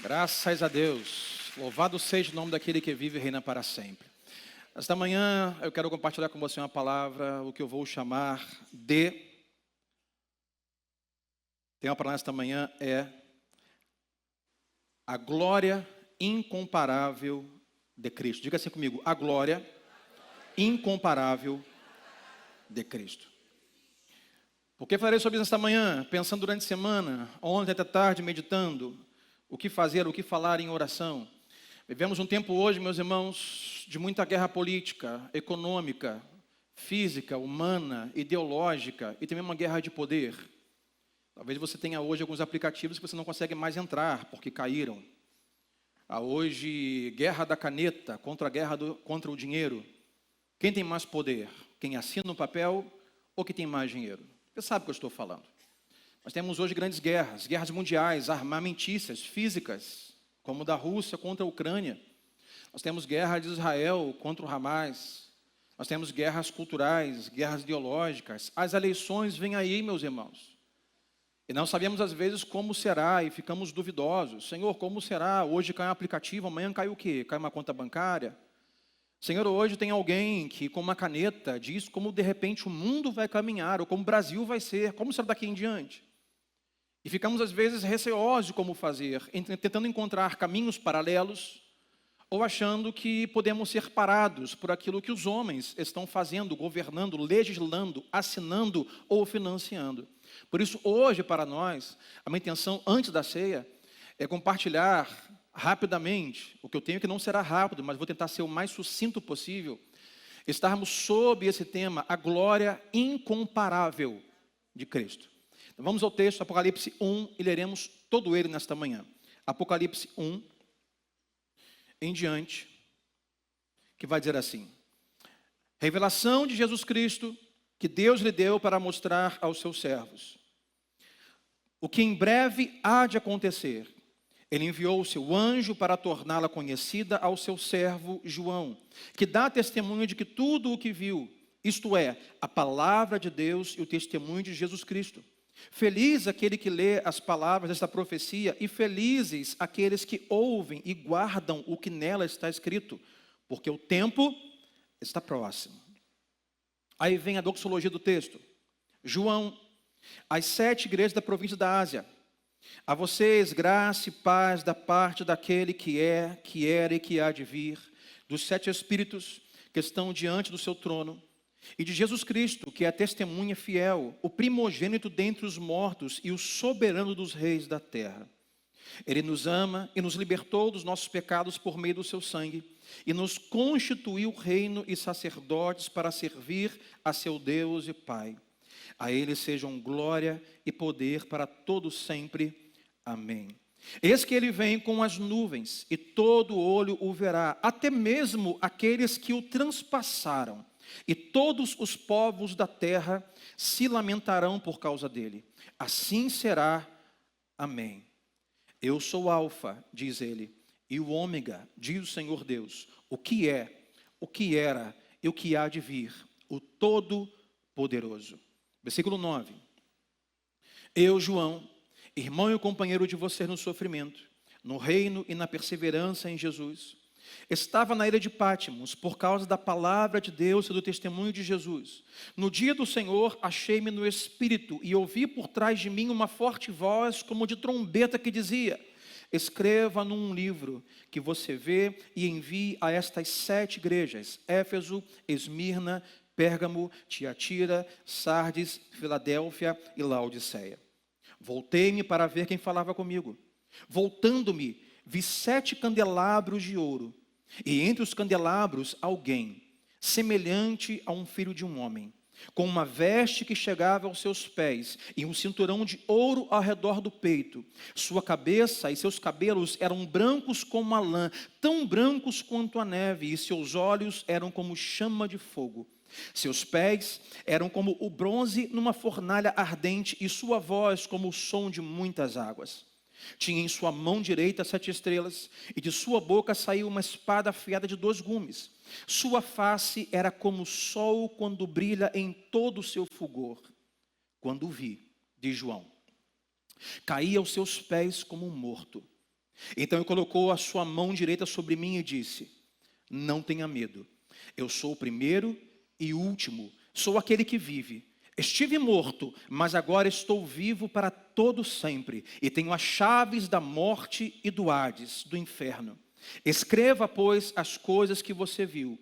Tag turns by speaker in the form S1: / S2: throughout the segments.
S1: Graças a Deus. Louvado seja o nome daquele que vive e reina para sempre. Esta manhã eu quero compartilhar com você uma palavra, o que eu vou chamar de... Tema para nós esta manhã é a glória incomparável de Cristo. Diga assim comigo, a glória incomparável de Cristo. Por que falarei sobre isso esta manhã? Pensando durante a semana, ontem até tarde, meditando, o que fazer, o que falar em oração. Vivemos um tempo hoje, meus irmãos, de muita guerra política, econômica, física, humana, ideológica e também uma guerra de poder. Talvez você tenha hoje alguns aplicativos que você não consegue mais entrar porque caíram. Há hoje guerra da caneta contra o dinheiro. Quem tem mais poder? Quem assina o papel ou quem tem mais dinheiro? Você sabe o que eu estou falando. Nós temos hoje grandes guerras, guerras mundiais, armamentícias, físicas, como da Rússia contra a Ucrânia. Nós temos guerra de Israel contra o Hamas. Nós temos guerras culturais, guerras ideológicas. As eleições vêm aí, meus irmãos. E não sabemos às vezes como será e ficamos duvidosos. Senhor, como será? Hoje cai um aplicativo, amanhã cai o quê? Cai uma conta bancária? Senhor, hoje tem alguém que com uma caneta diz como de repente o mundo vai caminhar, ou como o Brasil vai ser, como será daqui em diante? E ficamos às vezes receosos de como fazer, tentando encontrar caminhos paralelos, ou achando que podemos ser parados por aquilo que os homens estão fazendo, governando, legislando, assinando ou financiando. Por isso, hoje, para nós, a minha intenção, antes da ceia, é compartilhar rapidamente, o que eu tenho que não será rápido, mas vou tentar ser o mais sucinto possível, estarmos sob esse tema, a glória incomparável de Cristo. Então, vamos ao texto, Apocalipse 1, e leremos todo ele nesta manhã. Apocalipse 1, em diante, que vai dizer assim: revelação de Jesus Cristo, que Deus lhe deu para mostrar aos seus servos o que em breve há de acontecer. Ele enviou o seu anjo para torná-la conhecida ao seu servo João, que dá testemunho de que tudo o que viu, isto é, a palavra de Deus e o testemunho de Jesus Cristo. Feliz aquele que lê as palavras desta profecia e felizes aqueles que ouvem e guardam o que nela está escrito, porque o tempo está próximo. Aí vem a doxologia do texto. João, às 7 igrejas da província da Ásia, a vocês graça e paz da parte daquele que é, que era e que há de vir, dos 7 Espíritos que estão diante do seu trono, e de Jesus Cristo, que é a testemunha fiel, o primogênito dentre os mortos e o soberano dos reis da terra. Ele nos ama e nos libertou dos nossos pecados por meio do seu sangue, e nos constituiu reino e sacerdotes para servir a seu Deus e Pai. A ele sejam glória e poder para todos sempre. Amém. Eis que ele vem com as nuvens, e todo olho o verá, até mesmo aqueles que o transpassaram. E todos os povos da terra se lamentarão por causa dele. Assim será. Amém. Eu sou o Alfa, diz ele, e o Ômega, diz o Senhor Deus, o que é, o que era e o que há de vir, o Todo-Poderoso. Versículo 9. Eu, João, irmão e companheiro de vocês no sofrimento, no reino e na perseverança em Jesus, estava na ilha de Pátimos por causa da palavra de Deus e do testemunho de Jesus. No dia do Senhor, achei-me no Espírito e ouvi por trás de mim uma forte voz como de trombeta que dizia: escreva num livro que você vê e envie a estas 7 igrejas, Éfeso, Esmirna, Pérgamo, Tiatira, Sardes, Filadélfia e Laodiceia. Voltei-me para ver quem falava comigo. Voltando-me, vi 7 candelabros de ouro, e entre os candelabros alguém, semelhante a um filho de um homem, com uma veste que chegava aos seus pés, e um cinturão de ouro ao redor do peito. Sua cabeça e seus cabelos eram brancos como a lã, tão brancos quanto a neve, e seus olhos eram como chama de fogo. Seus pés eram como o bronze numa fornalha ardente, e sua voz como o som de muitas águas. Tinha em sua mão direita 7 estrelas, e de sua boca saiu uma espada afiada de 2 gumes. Sua face era como o sol quando brilha em todo o seu fulgor. Quando o vi, diz João, caí aos seus pés como um morto. Então ele colocou a sua mão direita sobre mim e disse: não tenha medo, eu sou o primeiro e último, sou aquele que vive. Estive morto, mas agora estou vivo para todo sempre, e tenho as chaves da morte e do Hades, do inferno. Escreva, pois, as coisas que você viu,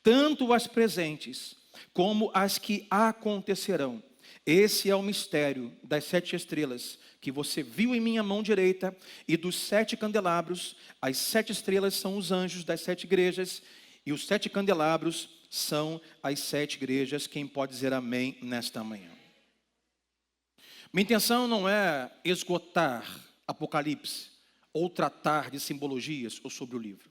S1: tanto as presentes como as que acontecerão. Esse é o mistério das 7 estrelas que você viu em minha mão direita e dos 7 candelabros. As 7 estrelas são os anjos das 7 igrejas e os 7 candelabros são as 7 igrejas. Quem pode dizer amém nesta manhã? Minha intenção não é esgotar Apocalipse ou tratar de simbologias ou sobre o livro.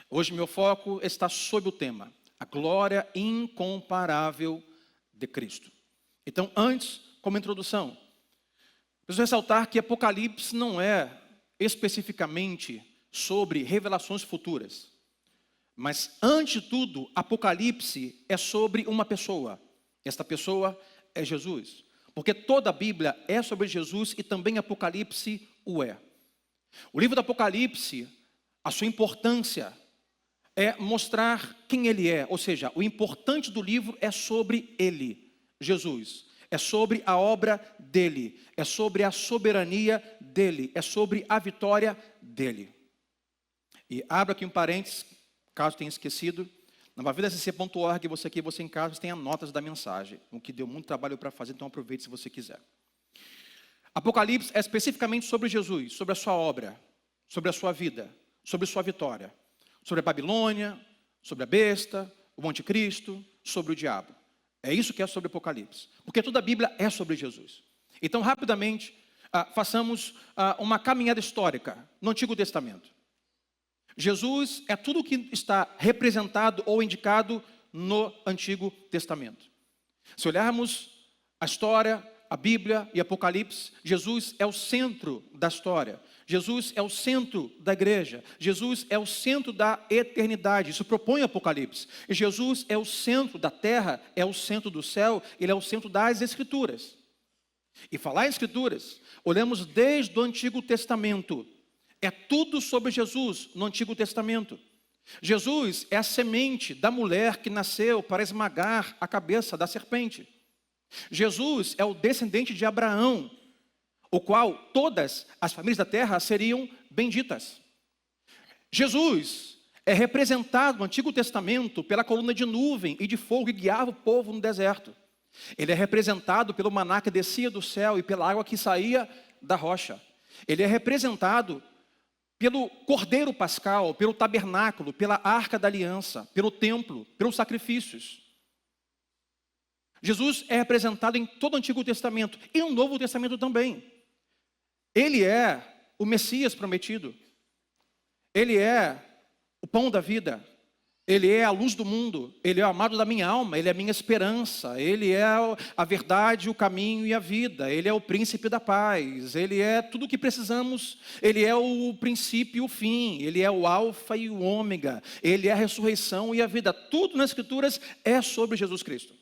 S1: Hoje meu foco está sobre o tema: a glória incomparável de Cristo. Então, antes, como introdução, preciso ressaltar que Apocalipse não é especificamente sobre revelações futuras. Mas, antes de tudo, Apocalipse é sobre uma pessoa. Esta pessoa é Jesus. Porque toda a Bíblia é sobre Jesus e também Apocalipse o é. O livro do Apocalipse, a sua importância é mostrar quem ele é. Ou seja, o importante do livro é sobre ele, Jesus. É sobre a obra dele. É sobre a soberania dele. É sobre a vitória dele. E abro aqui um parênteses, caso tenha esquecido. Na mavidaSCC.org, você aqui, você em casa, tem as notas da mensagem. O que deu muito trabalho para fazer, então aproveite se você quiser. Apocalipse é especificamente sobre Jesus, sobre a sua obra, sobre a sua vida, sobre sua vitória. Sobre a Babilônia, sobre a besta, o anticristo, sobre o diabo. É isso que é sobre Apocalipse. Porque toda a Bíblia é sobre Jesus. Então, rapidamente, façamos uma caminhada histórica no Antigo Testamento. Jesus é tudo o que está representado ou indicado no Antigo Testamento. Se olharmos a história, a Bíblia e Apocalipse, Jesus é o centro da história. Jesus é o centro da igreja. Jesus é o centro da eternidade. Isso propõe Apocalipse. E Jesus é o centro da terra, é o centro do céu, ele é o centro das Escrituras. E falar em Escrituras, olhamos desde o Antigo Testamento. É tudo sobre Jesus no Antigo Testamento. Jesus é a semente da mulher que nasceu para esmagar a cabeça da serpente. Jesus é o descendente de Abraão, o qual todas as famílias da terra seriam benditas. Jesus é representado no Antigo Testamento pela coluna de nuvem e de fogo que guiava o povo no deserto. Ele é representado pelo maná que descia do céu e pela água que saía da rocha. Ele é representado pelo cordeiro pascal, pelo tabernáculo, pela arca da aliança, pelo templo, pelos sacrifícios. Jesus é representado em todo o Antigo Testamento e no Novo Testamento também. Ele é o Messias prometido. Ele é o pão da vida. Ele é a luz do mundo. Ele é o amado da minha alma. Ele é a minha esperança. Ele é a verdade, o caminho e a vida. Ele é o príncipe da paz. Ele é tudo o que precisamos. Ele é o princípio e o fim. Ele é o alfa e o ômega. Ele é a ressurreição e a vida. Tudo nas Escrituras é sobre Jesus Cristo.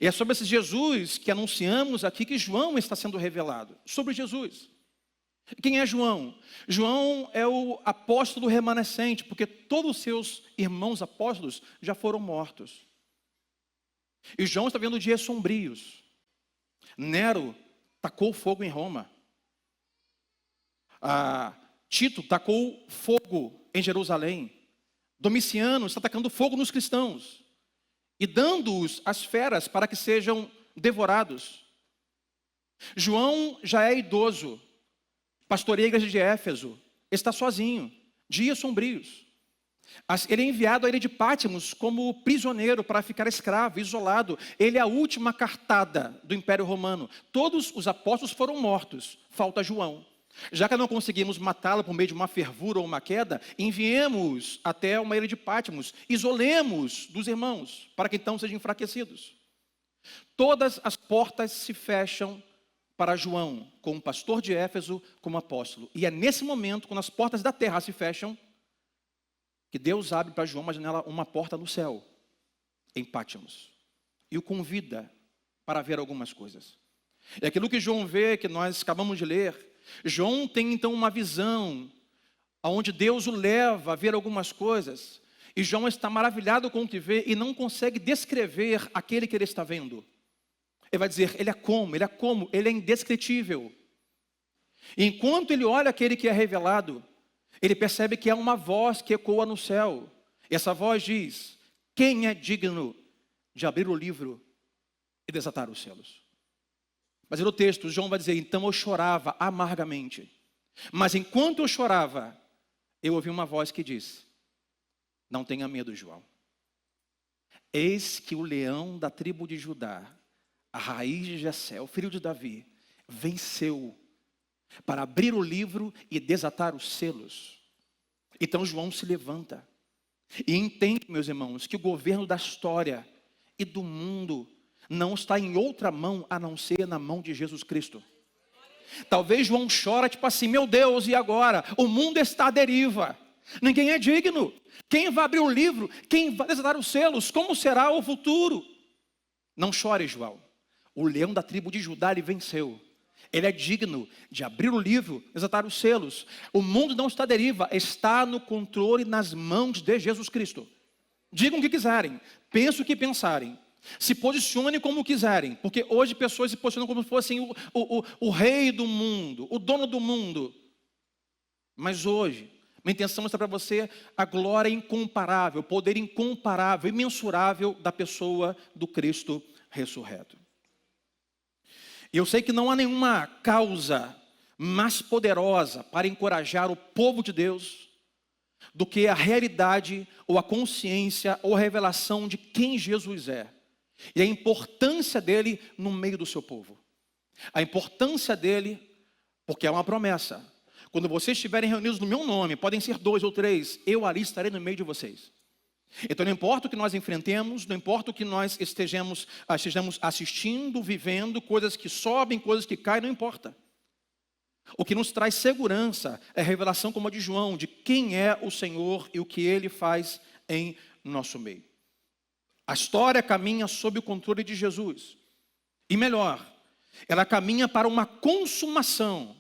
S1: E é sobre esse Jesus que anunciamos aqui que João está sendo revelado. Sobre Jesus. Quem é João? João é o apóstolo remanescente, porque todos os seus irmãos apóstolos já foram mortos. E João está vendo dias sombrios. Nero tacou fogo em Roma. Tito tacou fogo em Jerusalém. Domiciano está tacando fogo nos cristãos e dando-os às feras para que sejam devorados. João já é idoso, pastoreia a igreja de Éfeso, está sozinho, dias sombrios. Ele é enviado à ilha de Patmos como prisioneiro para ficar escravo, isolado. Ele é a última cartada do Império Romano. Todos os apóstolos foram mortos, falta João. Já que não conseguimos matá-lo por meio de uma fervura ou uma queda, enviemos até uma ilha de Patmos, isolemos dos irmãos, para que então sejam enfraquecidos. Todas as portas se fecham para João, como pastor de Éfeso, como apóstolo. E é nesse momento, quando as portas da terra se fecham, que Deus abre para João uma janela, uma porta no céu, em Patmos, e o convida para ver algumas coisas. É aquilo que João vê, que nós acabamos de ler, João tem então uma visão, onde Deus o leva a ver algumas coisas, e João está maravilhado com o que vê e não consegue descrever aquele que ele está vendo. Ele vai dizer, ele é indescritível. E enquanto ele olha aquele que é revelado, ele percebe que há uma voz que ecoa no céu. E essa voz diz, quem é digno de abrir o livro e desatar os selos? Mas no texto, João vai dizer, então eu chorava amargamente. Mas enquanto eu chorava, eu ouvi uma voz que disse, não tenha medo, João. Eis que o leão da tribo de Judá, a raiz de Jessé, o filho de Davi, venceu para abrir o livro e desatar os selos. Então João se levanta e entende, meus irmãos, que o governo da história e do mundo não está em outra mão a não ser na mão de Jesus Cristo. Talvez João chora tipo assim, meu Deus, e agora? O mundo está à deriva. Ninguém é digno. Quem vai abrir o livro? Quem vai desatar os selos? Como será o futuro? Não chore, João. O leão da tribo de Judá, ele venceu. Ele é digno de abrir o livro, desatar os selos. O mundo não está à deriva, está no controle, nas mãos de Jesus Cristo. Digam o que quiserem, pensem o que pensarem. Se posicionem como quiserem, porque hoje pessoas se posicionam como se fossem o rei do mundo, o dono do mundo. Mas hoje, minha intenção é mostrar para você a glória incomparável, o poder incomparável, imensurável da pessoa do Cristo ressurreto. E eu sei que não há nenhuma causa mais poderosa para encorajar o povo de Deus do que a realidade ou a consciência ou a revelação de quem Jesus é. E a importância dele no meio do seu povo. A importância dele, porque é uma promessa. Quando vocês estiverem reunidos no meu nome, podem ser 2 ou 3, eu ali estarei no meio de vocês. Então não importa o que nós enfrentemos, não importa o que nós estejamos assistindo, vivendo, coisas que sobem, coisas que caem, não importa. O que nos traz segurança é a revelação como a de João, de quem é o Senhor e o que Ele faz em nosso meio. A história caminha sob o controle de Jesus. E melhor, ela caminha para uma consumação.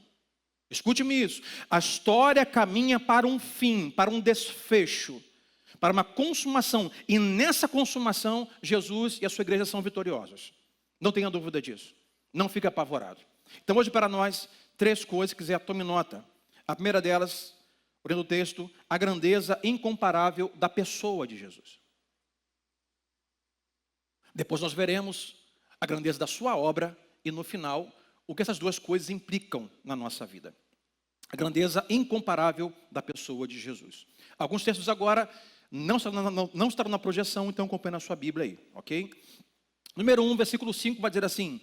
S1: Escute-me isso. A história caminha para um fim, para um desfecho, para uma consumação. E nessa consumação, Jesus e a sua igreja são vitoriosos. Não tenha dúvida disso. Não fique apavorado. Então hoje para nós, 3 coisas, se quiser tome nota. A primeira delas, olhando o texto, a grandeza incomparável da pessoa de Jesus. Depois nós veremos a grandeza da sua obra e no final, o que essas 2 coisas implicam na nossa vida. A grandeza incomparável da pessoa de Jesus. Alguns textos agora não estarão na projeção, então acompanhe na sua Bíblia aí, ok? Número 1, versículo 5 vai dizer assim,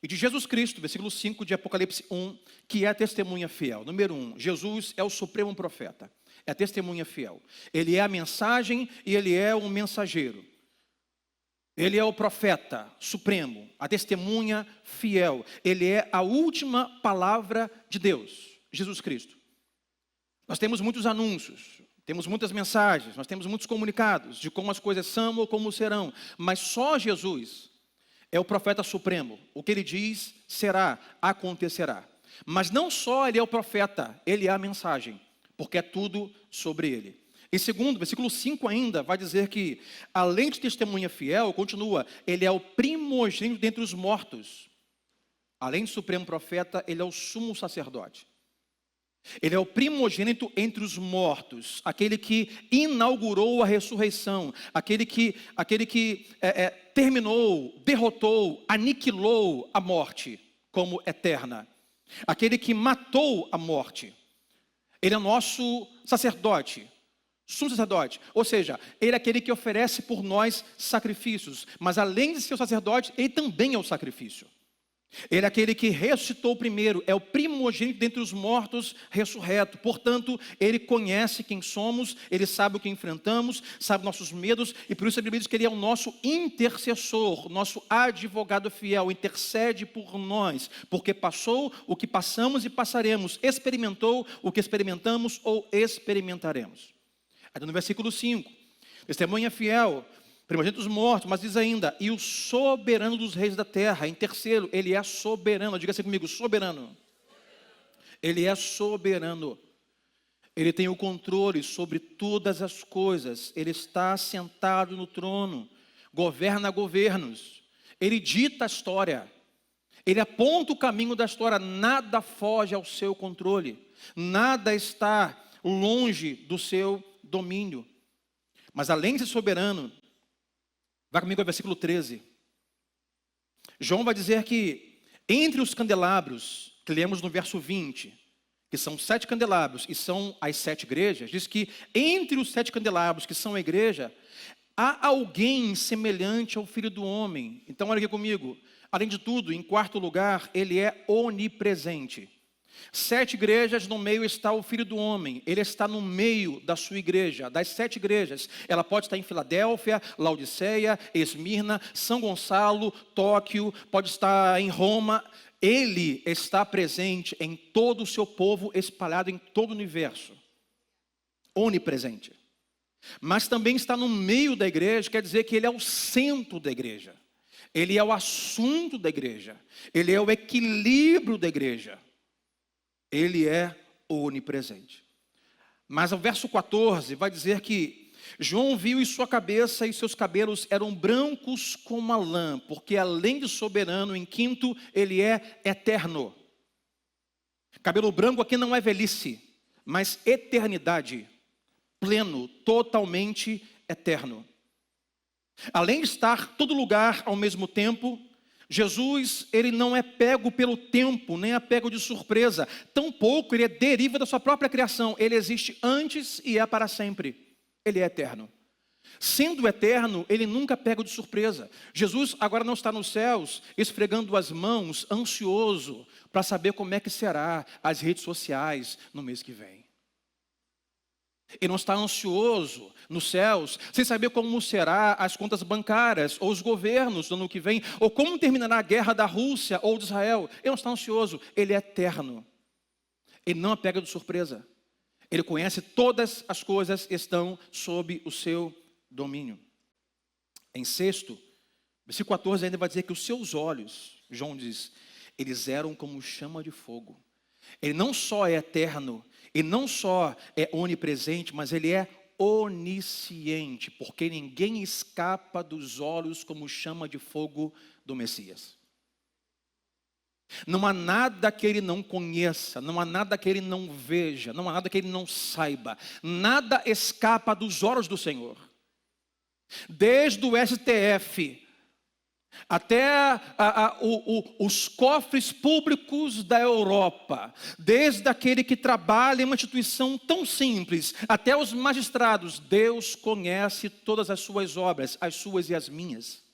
S1: e de Jesus Cristo, versículo 5 de Apocalipse 1, que é a testemunha fiel. Número 1, Jesus é o supremo profeta, é a testemunha fiel. Ele é a mensagem e ele é o mensageiro. Ele é o profeta supremo, a testemunha fiel. Ele é a última palavra de Deus, Jesus Cristo. Nós temos muitos anúncios, temos muitas mensagens, nós temos muitos comunicados de como as coisas são ou como serão. Mas só Jesus é o profeta supremo. O que ele diz será, acontecerá. Mas não só ele é o profeta, ele é a mensagem, porque é tudo sobre ele. Em segundo, versículo 5 ainda, vai dizer que, além de testemunha fiel, continua, ele é o primogênito dentre os mortos. Além de supremo profeta, ele é o sumo sacerdote. Ele é o primogênito entre os mortos, aquele que inaugurou a ressurreição, aquele que terminou, derrotou, aniquilou a morte como eterna, aquele que matou a morte. Ele é nosso sacerdote. Sumo sacerdote, ou seja, ele é aquele que oferece por nós sacrifícios, mas além de ser o sacerdote, ele também é o sacrifício. Ele é aquele que ressuscitou primeiro, é o primogênito dentre os mortos ressurreto. Portanto, ele conhece quem somos, ele sabe o que enfrentamos, sabe nossos medos, e por isso a Bíblia diz que ele é o nosso intercessor, nosso advogado fiel, intercede por nós, porque passou o que passamos e passaremos, experimentou o que experimentamos ou experimentaremos. Aí no versículo 5, testemunha fiel, primogênito dos mortos, mas diz ainda, e o soberano dos reis da terra. Em terceiro, ele é soberano, diga assim comigo, soberano. Ele é soberano. Ele tem o controle sobre todas as coisas. Ele está sentado no trono, governa governos. Ele dita a história. Ele aponta o caminho da história. Nada foge ao seu controle. Nada está longe do seu domínio. Mas além de ser soberano, vai comigo ao versículo 13. João vai dizer que entre os candelabros, que lemos no verso 20, que são 7 candelabros e são as 7 igrejas, diz que entre os 7 candelabros, que são a igreja, há alguém semelhante ao Filho do Homem. Então olha aqui comigo. Além de tudo, em quarto lugar, ele é onipresente. 7 igrejas, no meio está o Filho do Homem. Ele está no meio da sua igreja, das 7 igrejas. Ela pode estar em Filadélfia, Laodiceia, Esmirna, São Gonçalo, Tóquio, pode estar em Roma. Ele está presente em todo o seu povo, espalhado em todo o universo. Onipresente. Mas também está no meio da igreja, quer dizer que ele é o centro da igreja. Ele é o assunto da igreja. Ele é o equilíbrio da igreja. Ele é onipresente. Mas o verso 14 vai dizer que João viu e sua cabeça e seus cabelos eram brancos como a lã, porque além de soberano, em quinto, ele é eterno. Cabelo branco aqui não é velhice, mas eternidade, pleno, totalmente eterno. Além de estar todo lugar ao mesmo tempo, Jesus, ele não é pego pelo tempo, nem é pego de surpresa. Tampouco ele é deriva da sua própria criação. Ele existe antes e é para sempre. Ele é eterno. Sendo eterno, ele nunca pega de surpresa. Jesus agora não está nos céus, esfregando as mãos, ansioso para saber como é que será as redes sociais no mês que vem. Ele não está ansioso nos céus, sem saber como será as contas bancárias, ou os governos no ano que vem, ou como terminará a guerra da Rússia ou de Israel. Ele não está ansioso, ele é eterno. Ele não é pego de surpresa. Ele conhece todas as coisas que estão sob o seu domínio. Em sexto, versículo 14 ainda vai dizer que os seus olhos, João diz, eles eram como chama de fogo. Ele não só é eterno, ele não só é onipresente, mas ele é onisciente, porque ninguém escapa dos olhos como chama de fogo do Messias. Não há nada que ele não conheça, não há nada que ele não veja, não há nada que ele não saiba. Nada escapa dos olhos do Senhor. Desde o STF até os cofres públicos da Europa, desde aquele que trabalha em uma instituição tão simples, até os magistrados, Deus conhece todas as suas obras, as suas e as minhas.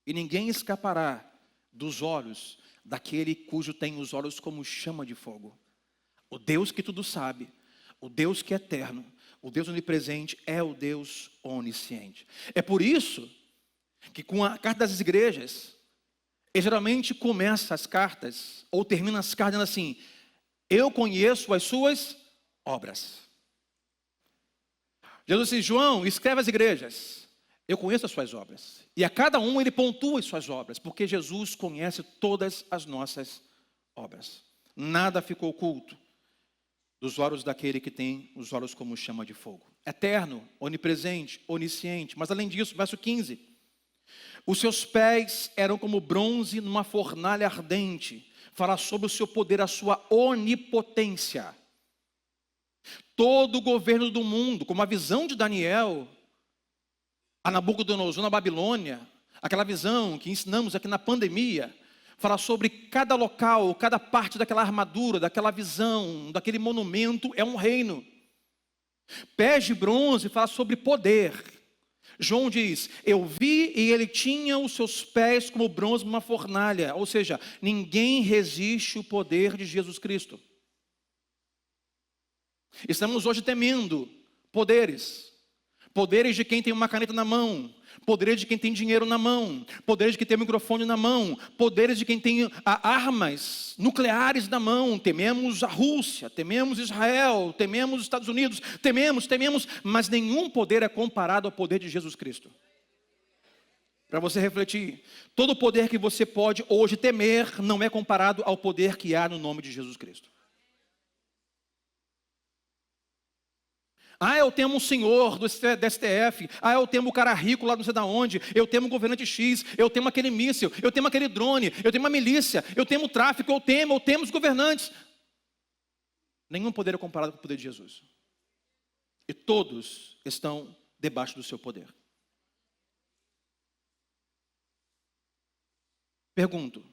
S1: E ninguém escapará dos olhos daquele cujo tem os olhos como chama de fogo. O Deus que tudo sabe, o Deus que é eterno, o Deus onipresente é o Deus onisciente. É por isso que com a carta das igrejas, ele geralmente começa as cartas, ou termina as cartas dizendo assim: eu conheço as suas obras. Jesus disse: João, escreve as igrejas, eu conheço as suas obras. E a cada um ele pontua as suas obras, porque Jesus conhece todas as nossas obras. Nada ficou oculto dos olhos daquele que tem os olhos como chama de fogo. Eterno, onipresente, onisciente. Mas além disso, verso 15. Os seus pés eram como bronze numa fornalha ardente. Fala sobre o seu poder, a sua onipotência. Todo o governo do mundo, como a visão de Daniel, a Nabucodonosor na Babilônia, aquela visão que ensinamos aqui na pandemia, fala sobre cada local, cada parte daquela armadura, daquela visão, daquele monumento, é um reino. Pés de bronze fala sobre poder. João diz: eu vi e ele tinha os seus pés como bronze numa fornalha. Ou seja, ninguém resiste o poder de Jesus Cristo. Estamos hoje temendo poderes. Poderes de quem tem uma caneta na mão. Poderes de quem tem dinheiro na mão. Poderes de quem tem um microfone na mão. Poderes de quem tem armas nucleares na mão. Tememos a Rússia, tememos Israel, tememos os Estados Unidos, tememos, mas nenhum poder é comparado ao poder de Jesus Cristo. Para você refletir, todo o poder que você pode hoje temer não é comparado ao poder que há no nome de Jesus Cristo. Ah, eu temo um senhor do STF. Ah, eu temo o cara rico lá não sei de onde. Eu temo o governante X. Eu temo aquele míssil. Eu temo aquele drone. Eu temo a milícia. Eu temo o tráfico. Eu temo os governantes. Nenhum poder é comparado com o poder de Jesus. E todos estão debaixo do seu poder. Pergunto,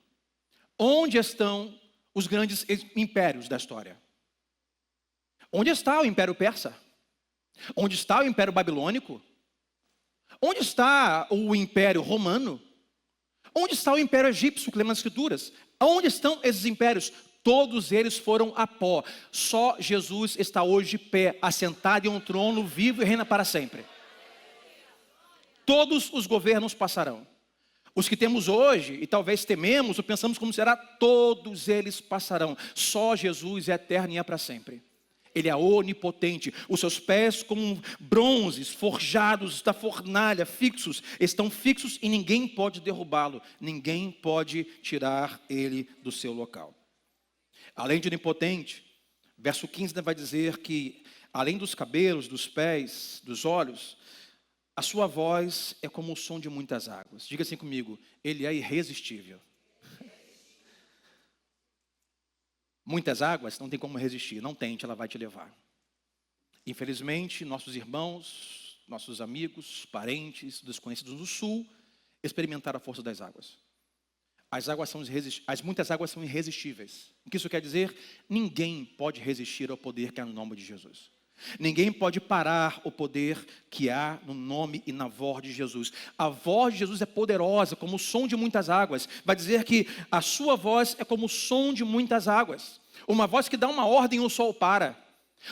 S1: onde estão os grandes impérios da história? Onde está o Império Persa? Onde está o Império Babilônico? Onde está o Império Romano? Onde está o Império Egípcio, que lê nas Escrituras? Onde estão esses impérios? Todos eles foram a pó. Só Jesus está hoje de pé, assentado em um trono vivo e reina para sempre. Todos os governos passarão. Os que temos hoje, e talvez tememos ou pensamos como será, todos eles passarão. Só Jesus é eterno e é para sempre. Ele é onipotente. Os seus pés como bronzes forjados da fornalha, fixos, estão fixos e ninguém pode derrubá-lo. Ninguém pode tirar ele do seu local. Além de onipotente, verso 15 vai dizer que, além dos cabelos, dos pés, dos olhos, a sua voz é como o som de muitas águas. Diga assim comigo, ele é irresistível. Muitas águas não tem como resistir, não tente, ela vai te levar. Infelizmente, nossos irmãos, nossos amigos, parentes, desconhecidos do sul, experimentaram a força das águas. As muitas águas são irresistíveis. O que isso quer dizer? Ninguém pode resistir ao poder que há no nome de Jesus. Ninguém pode parar o poder que há no nome e na voz de Jesus. A voz de Jesus é poderosa, como o som de muitas águas. Vai dizer que a sua voz é como o som de muitas águas. Uma voz que dá uma ordem, o sol para.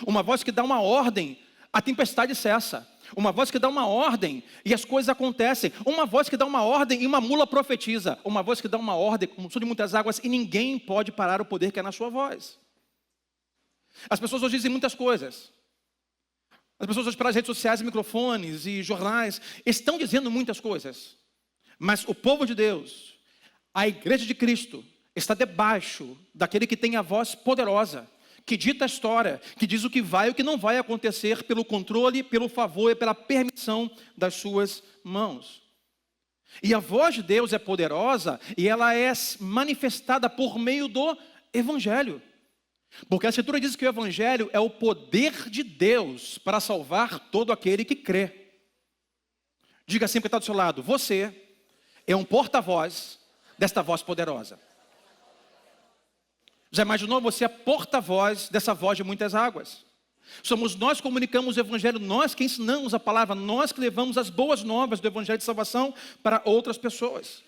S1: Uma voz que dá uma ordem, a tempestade cessa. Uma voz que dá uma ordem e as coisas acontecem. Uma voz que dá uma ordem e uma mula profetiza. Uma voz que dá uma ordem, como o som de muitas águas, e ninguém pode parar o poder que é na sua voz. As pessoas hoje dizem muitas coisas. As pessoas hoje pelas redes sociais, microfones e jornais, estão dizendo muitas coisas. Mas o povo de Deus, a igreja de Cristo, está debaixo daquele que tem a voz poderosa, que dita a história, que diz o que vai e o que não vai acontecer pelo controle, pelo favor e pela permissão das suas mãos. E a voz de Deus é poderosa e ela é manifestada por meio do Evangelho. Porque a Escritura diz que o Evangelho é o poder de Deus para salvar todo aquele que crê. Diga assim para quem está do seu lado, você é um porta-voz desta voz poderosa. Já imaginou? Você é porta-voz dessa voz de muitas águas. Somos nós que comunicamos o Evangelho, nós que ensinamos a palavra, nós que levamos as boas novas do Evangelho de salvação para outras pessoas.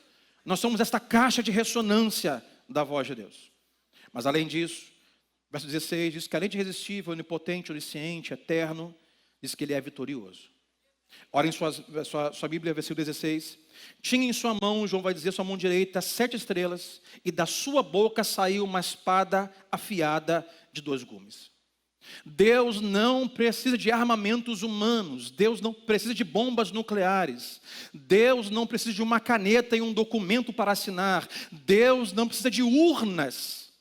S1: Nós somos esta caixa de ressonância da voz de Deus. Mas além disso, verso 16 diz que além de irresistível, onipotente, onisciente, eterno, diz que ele é vitorioso. Ora em sua Bíblia, versículo 16. Tinha em sua mão, João vai dizer, sua mão direita, 7 estrelas, e da sua boca saiu uma espada afiada de 2 gumes. Deus não precisa de armamentos humanos. Deus não precisa de bombas nucleares. Deus não precisa de uma caneta e um documento para assinar. Deus não precisa de urnas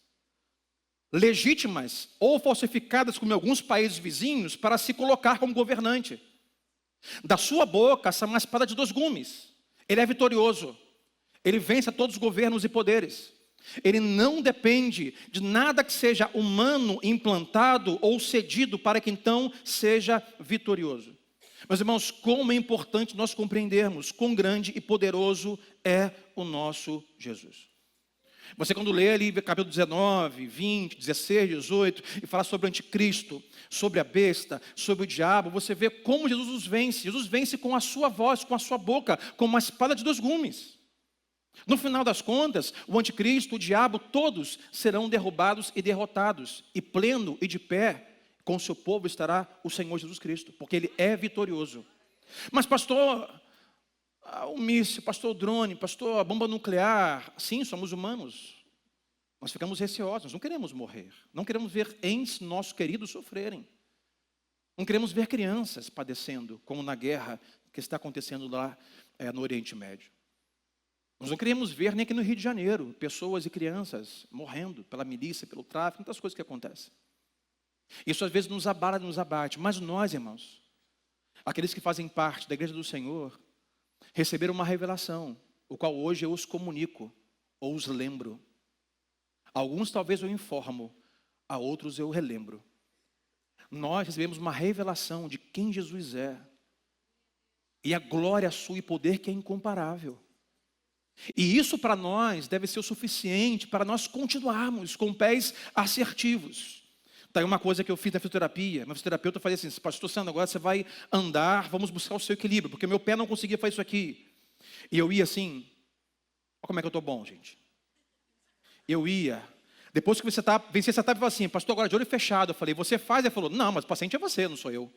S1: legítimas ou falsificadas como em alguns países vizinhos para se colocar como governante. Da sua boca sai uma espada de 2 gumes. Ele é vitorioso. Ele vence a todos os governos e poderes. Ele não depende de nada que seja humano implantado ou cedido para que então seja vitorioso. Meus irmãos, como é importante nós compreendermos quão grande e poderoso é o nosso Jesus. Você quando lê ali capítulo 19, 20, 16, 18 e fala sobre o anticristo, sobre a besta, sobre o diabo, você vê como Jesus os vence. Jesus vence com a sua voz, com a sua boca, com uma espada de 2 gumes. No final das contas, o anticristo, o diabo, todos serão derrubados e derrotados. E pleno e de pé, com o seu povo estará o Senhor Jesus Cristo, porque Ele é vitorioso. Mas pastor, o míssil, pastor o drone, pastor a bomba nuclear, sim, somos humanos. Nós ficamos receosos, nós não queremos morrer. Não queremos ver entes nossos queridos sofrerem. Não queremos ver crianças padecendo, como na guerra que está acontecendo lá no Oriente Médio. Nós não queremos ver nem aqui no Rio de Janeiro, pessoas e crianças morrendo pela milícia, pelo tráfico, muitas coisas que acontecem. Isso às vezes nos abala, nos abate. Mas nós, irmãos, aqueles que fazem parte da igreja do Senhor, receberam uma revelação, o qual hoje eu os comunico, ou os lembro. Alguns talvez eu informo, a outros eu relembro. Nós recebemos uma revelação de quem Jesus é. E a glória sua e poder que é incomparável. E isso para nós deve ser o suficiente para nós continuarmos com pés assertivos. Tá aí uma coisa que eu fiz na fisioterapia. Meu fisioterapeuta fazia assim: pastor Sandro, agora você vai andar, vamos buscar o seu equilíbrio, porque meu pé não conseguia fazer isso aqui. E eu ia assim, olha como é que eu estou bom, gente. Eu ia, depois que você venci essa etapa, eu falei assim: pastor, agora de olho fechado. Eu falei: você faz? Ele falou: não, mas o paciente é você, não sou eu.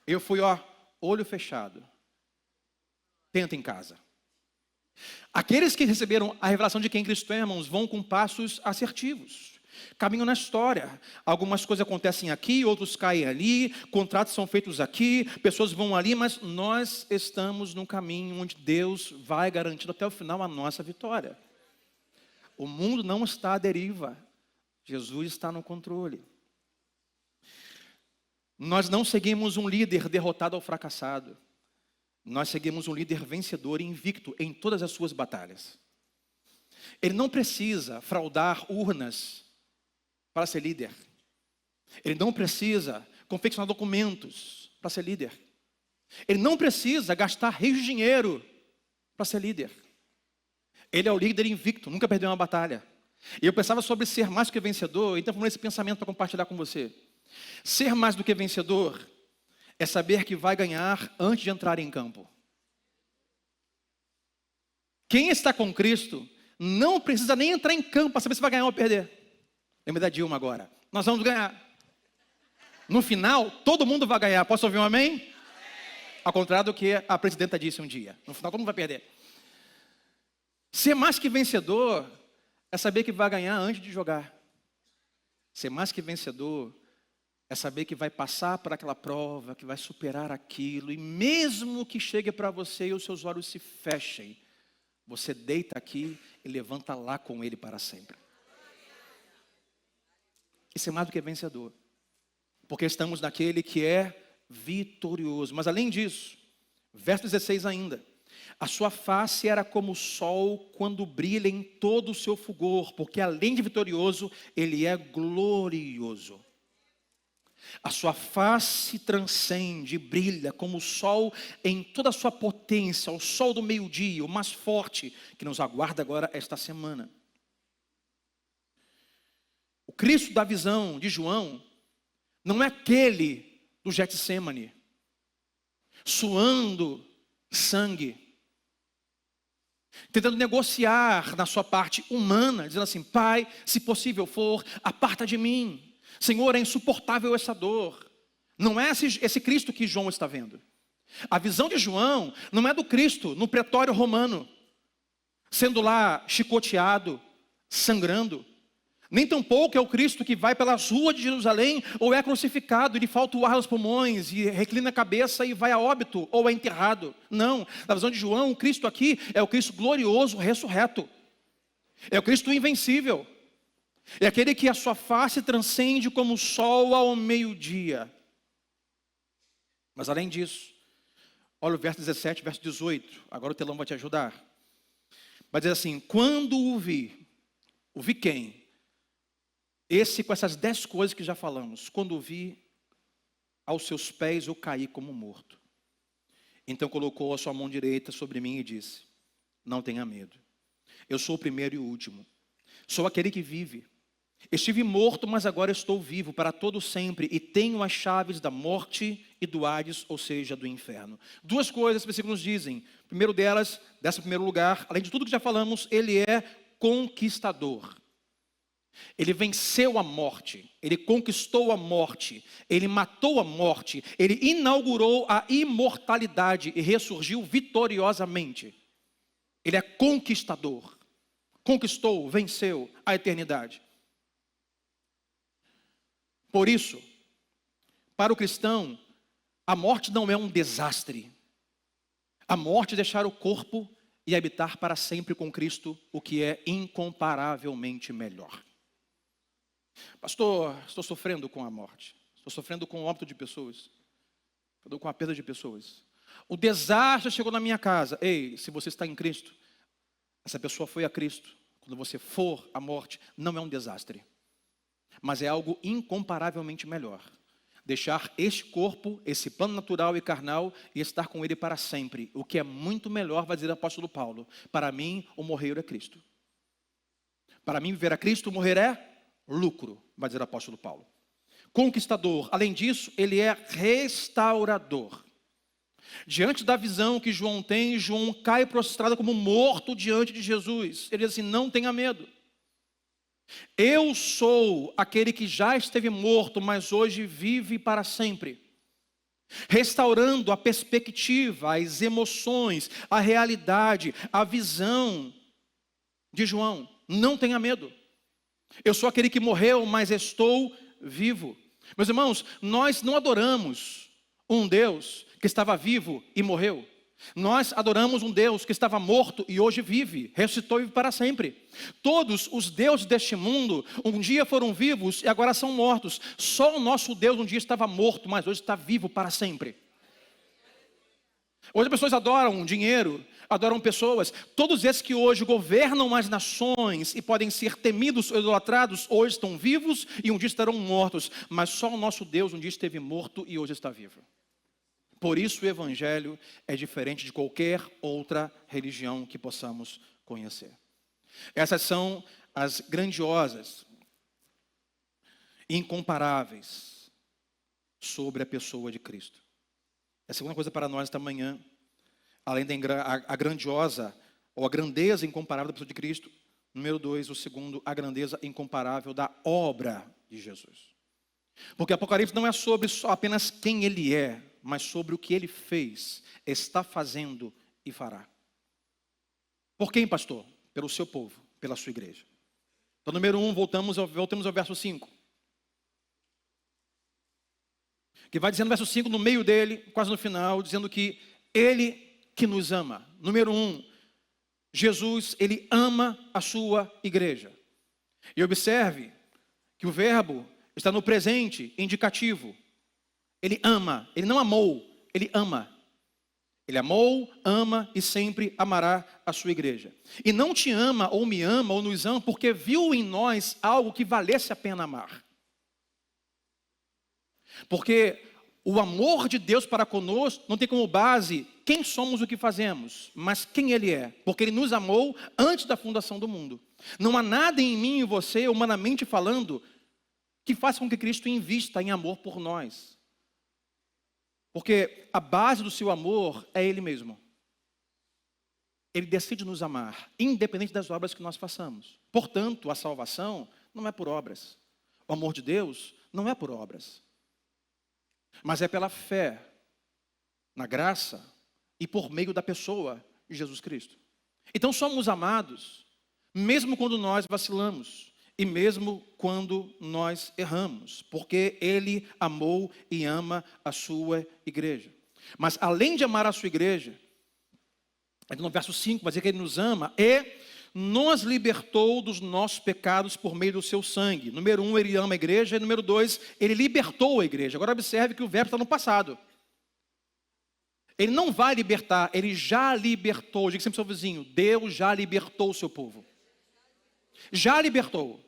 S1: Eu fui, olho fechado. Tenta em casa. Aqueles que receberam a revelação de quem Cristo é, irmãos, vão com passos assertivos. Caminham na história. Algumas coisas acontecem aqui, outros caem ali, contratos são feitos aqui, pessoas vão ali, mas nós estamos num caminho onde Deus vai garantindo até o final a nossa vitória. O mundo não está à deriva. Jesus está no controle. Nós não seguimos um líder derrotado ou fracassado. Nós seguimos um líder vencedor e invicto em todas as suas batalhas. Ele não precisa fraudar urnas para ser líder. Ele não precisa confeccionar documentos para ser líder. Ele não precisa gastar rios de dinheiro para ser líder. Ele é o líder invicto, nunca perdeu uma batalha. E eu pensava sobre ser mais do que vencedor, então vamos esse pensamento para compartilhar com você. Ser mais do que vencedor é saber que vai ganhar antes de entrar em campo. Quem está com Cristo não precisa nem entrar em campo para saber se vai ganhar ou perder. Lembra da Dilma agora. Nós vamos ganhar. No final, todo mundo vai ganhar. Posso ouvir um amém? Amém. Ao contrário do que a presidenta disse um dia. No final, todo mundo vai perder. Ser mais que vencedor é saber que vai ganhar antes de jogar. Ser mais que vencedor é saber que vai passar por aquela prova, que vai superar aquilo, e mesmo que chegue para você e os seus olhos se fechem, você deita aqui e levanta lá com Ele para sempre. Isso é mais do que vencedor, porque estamos naquele que é vitorioso. Mas além disso, verso 16 ainda: a sua face era como o sol quando brilha em todo o seu fulgor, porque além de vitorioso, Ele é glorioso. A sua face transcende, brilha como o sol em toda a sua potência, o sol do meio-dia, o mais forte, que nos aguarda agora esta semana. O Cristo da visão de João não é aquele do Getsêmani, suando sangue, tentando negociar na sua parte humana, dizendo assim: Pai, se possível for, aparta de mim. Senhor, é insuportável essa dor. Não é esse Cristo que João está vendo. A visão de João não é do Cristo no pretório romano, sendo lá chicoteado, sangrando. Nem tampouco é o Cristo que vai pelas ruas de Jerusalém ou é crucificado e lhe falta o ar nos pulmões e reclina a cabeça e vai a óbito ou é enterrado. Não, na visão de João, o Cristo aqui é o Cristo glorioso, ressurreto. É o Cristo invencível. É aquele que a sua face transcende como o sol ao meio-dia. Mas além disso, olha o verso 17, verso 18. Agora o telão vai te ajudar. Vai dizer assim: quando o vi quem? Esse com essas 10 coisas que já falamos. Quando o vi, aos seus pés eu caí como morto. Então colocou a sua mão direita sobre mim e disse: não tenha medo. Eu sou o primeiro e o último. Sou aquele que vive. Estive morto, mas agora estou vivo para todo sempre e tenho as chaves da morte e do Hades, ou seja, do inferno. Duas coisas que os versículos dizem. Primeiro delas, desse primeiro lugar, além de tudo que já falamos, ele é conquistador. Ele venceu a morte, ele conquistou a morte, ele matou a morte, ele inaugurou a imortalidade e ressurgiu vitoriosamente. Ele é conquistador. Conquistou, venceu a eternidade. Por isso, para o cristão, a morte não é um desastre. A morte é deixar o corpo e habitar para sempre com Cristo, o que é incomparavelmente melhor. Pastor, estou sofrendo com a morte. Estou sofrendo com o óbito de pessoas. Estou com a perda de pessoas. O desastre chegou na minha casa. Ei, se você está em Cristo, essa pessoa foi a Cristo. Quando você for à morte, não é um desastre, mas é algo incomparavelmente melhor. Deixar este corpo, esse plano natural e carnal, e estar com Ele para sempre. O que é muito melhor, vai dizer o apóstolo Paulo. Para mim, o morrer é Cristo. Para mim, viver a Cristo, morrer é lucro, vai dizer o apóstolo Paulo. Conquistador. Além disso, Ele é restaurador. Diante da visão que João tem, João cai prostrado como morto diante de Jesus. Ele diz assim, não tenha medo. Eu sou aquele que já esteve morto, mas hoje vive para sempre. Restaurando a perspectiva, as emoções, a realidade, a visão de João. Não tenha medo. Eu sou aquele que morreu, mas estou vivo. Meus irmãos, nós não adoramos um Deus que estava vivo e morreu. Nós adoramos um Deus que estava morto e hoje vive, ressuscitou e vive para sempre. Todos os deuses deste mundo um dia foram vivos e agora são mortos. Só o nosso Deus um dia estava morto, mas hoje está vivo para sempre. Hoje as pessoas adoram dinheiro, adoram pessoas. Todos esses que hoje governam as nações e podem ser temidos ou idolatrados, hoje estão vivos e um dia estarão mortos. Mas só o nosso Deus um dia esteve morto e hoje está vivo. Por isso o Evangelho é diferente de qualquer outra religião que possamos conhecer. Essas são as grandiosas, incomparáveis, sobre a pessoa de Cristo. A segunda coisa para nós esta manhã, além da grandiosa, ou a grandeza incomparável da pessoa de Cristo, número 2, o segundo, a grandeza incomparável da obra de Jesus. Porque Apocalipse não é sobre só apenas quem Ele é, mas sobre o que Ele fez, está fazendo e fará. Por quem, pastor? Pelo seu povo, pela sua igreja. Então, número 1, voltamos ao verso 5. Que vai dizendo no verso 5, no meio dele, quase no final, dizendo que Ele que nos ama. Número 1, Jesus, Ele ama a sua igreja. E observe que o verbo está no presente indicativo. Ele ama, Ele não amou, Ele ama. Ele amou, ama e sempre amará a sua igreja. E não te ama, ou me ama, ou nos ama, porque viu em nós algo que valesse a pena amar. Porque o amor de Deus para conosco não tem como base quem somos o que fazemos, mas quem Ele é. Porque Ele nos amou antes da fundação do mundo. Não há nada em mim e você, humanamente falando, que faça com que Cristo invista em amor por nós. Porque a base do seu amor é Ele mesmo. Ele decide nos amar, independente das obras que nós façamos. Portanto, a salvação não é por obras. O amor de Deus não é por obras. Mas é pela fé, na graça e por meio da pessoa de Jesus Cristo. Então somos amados, mesmo quando nós vacilamos. E mesmo quando nós erramos, porque Ele amou e ama a sua igreja. Mas além de amar a sua igreja, no verso 5, vai dizer que Ele nos ama e nos libertou dos nossos pecados por meio do seu sangue. Número 1, Ele ama a igreja, e número 2, Ele libertou a igreja. Agora observe que o verbo está no passado. Ele não vai libertar, Ele já libertou. Diga sempre ao seu vizinho, Deus já libertou o seu povo. Já libertou.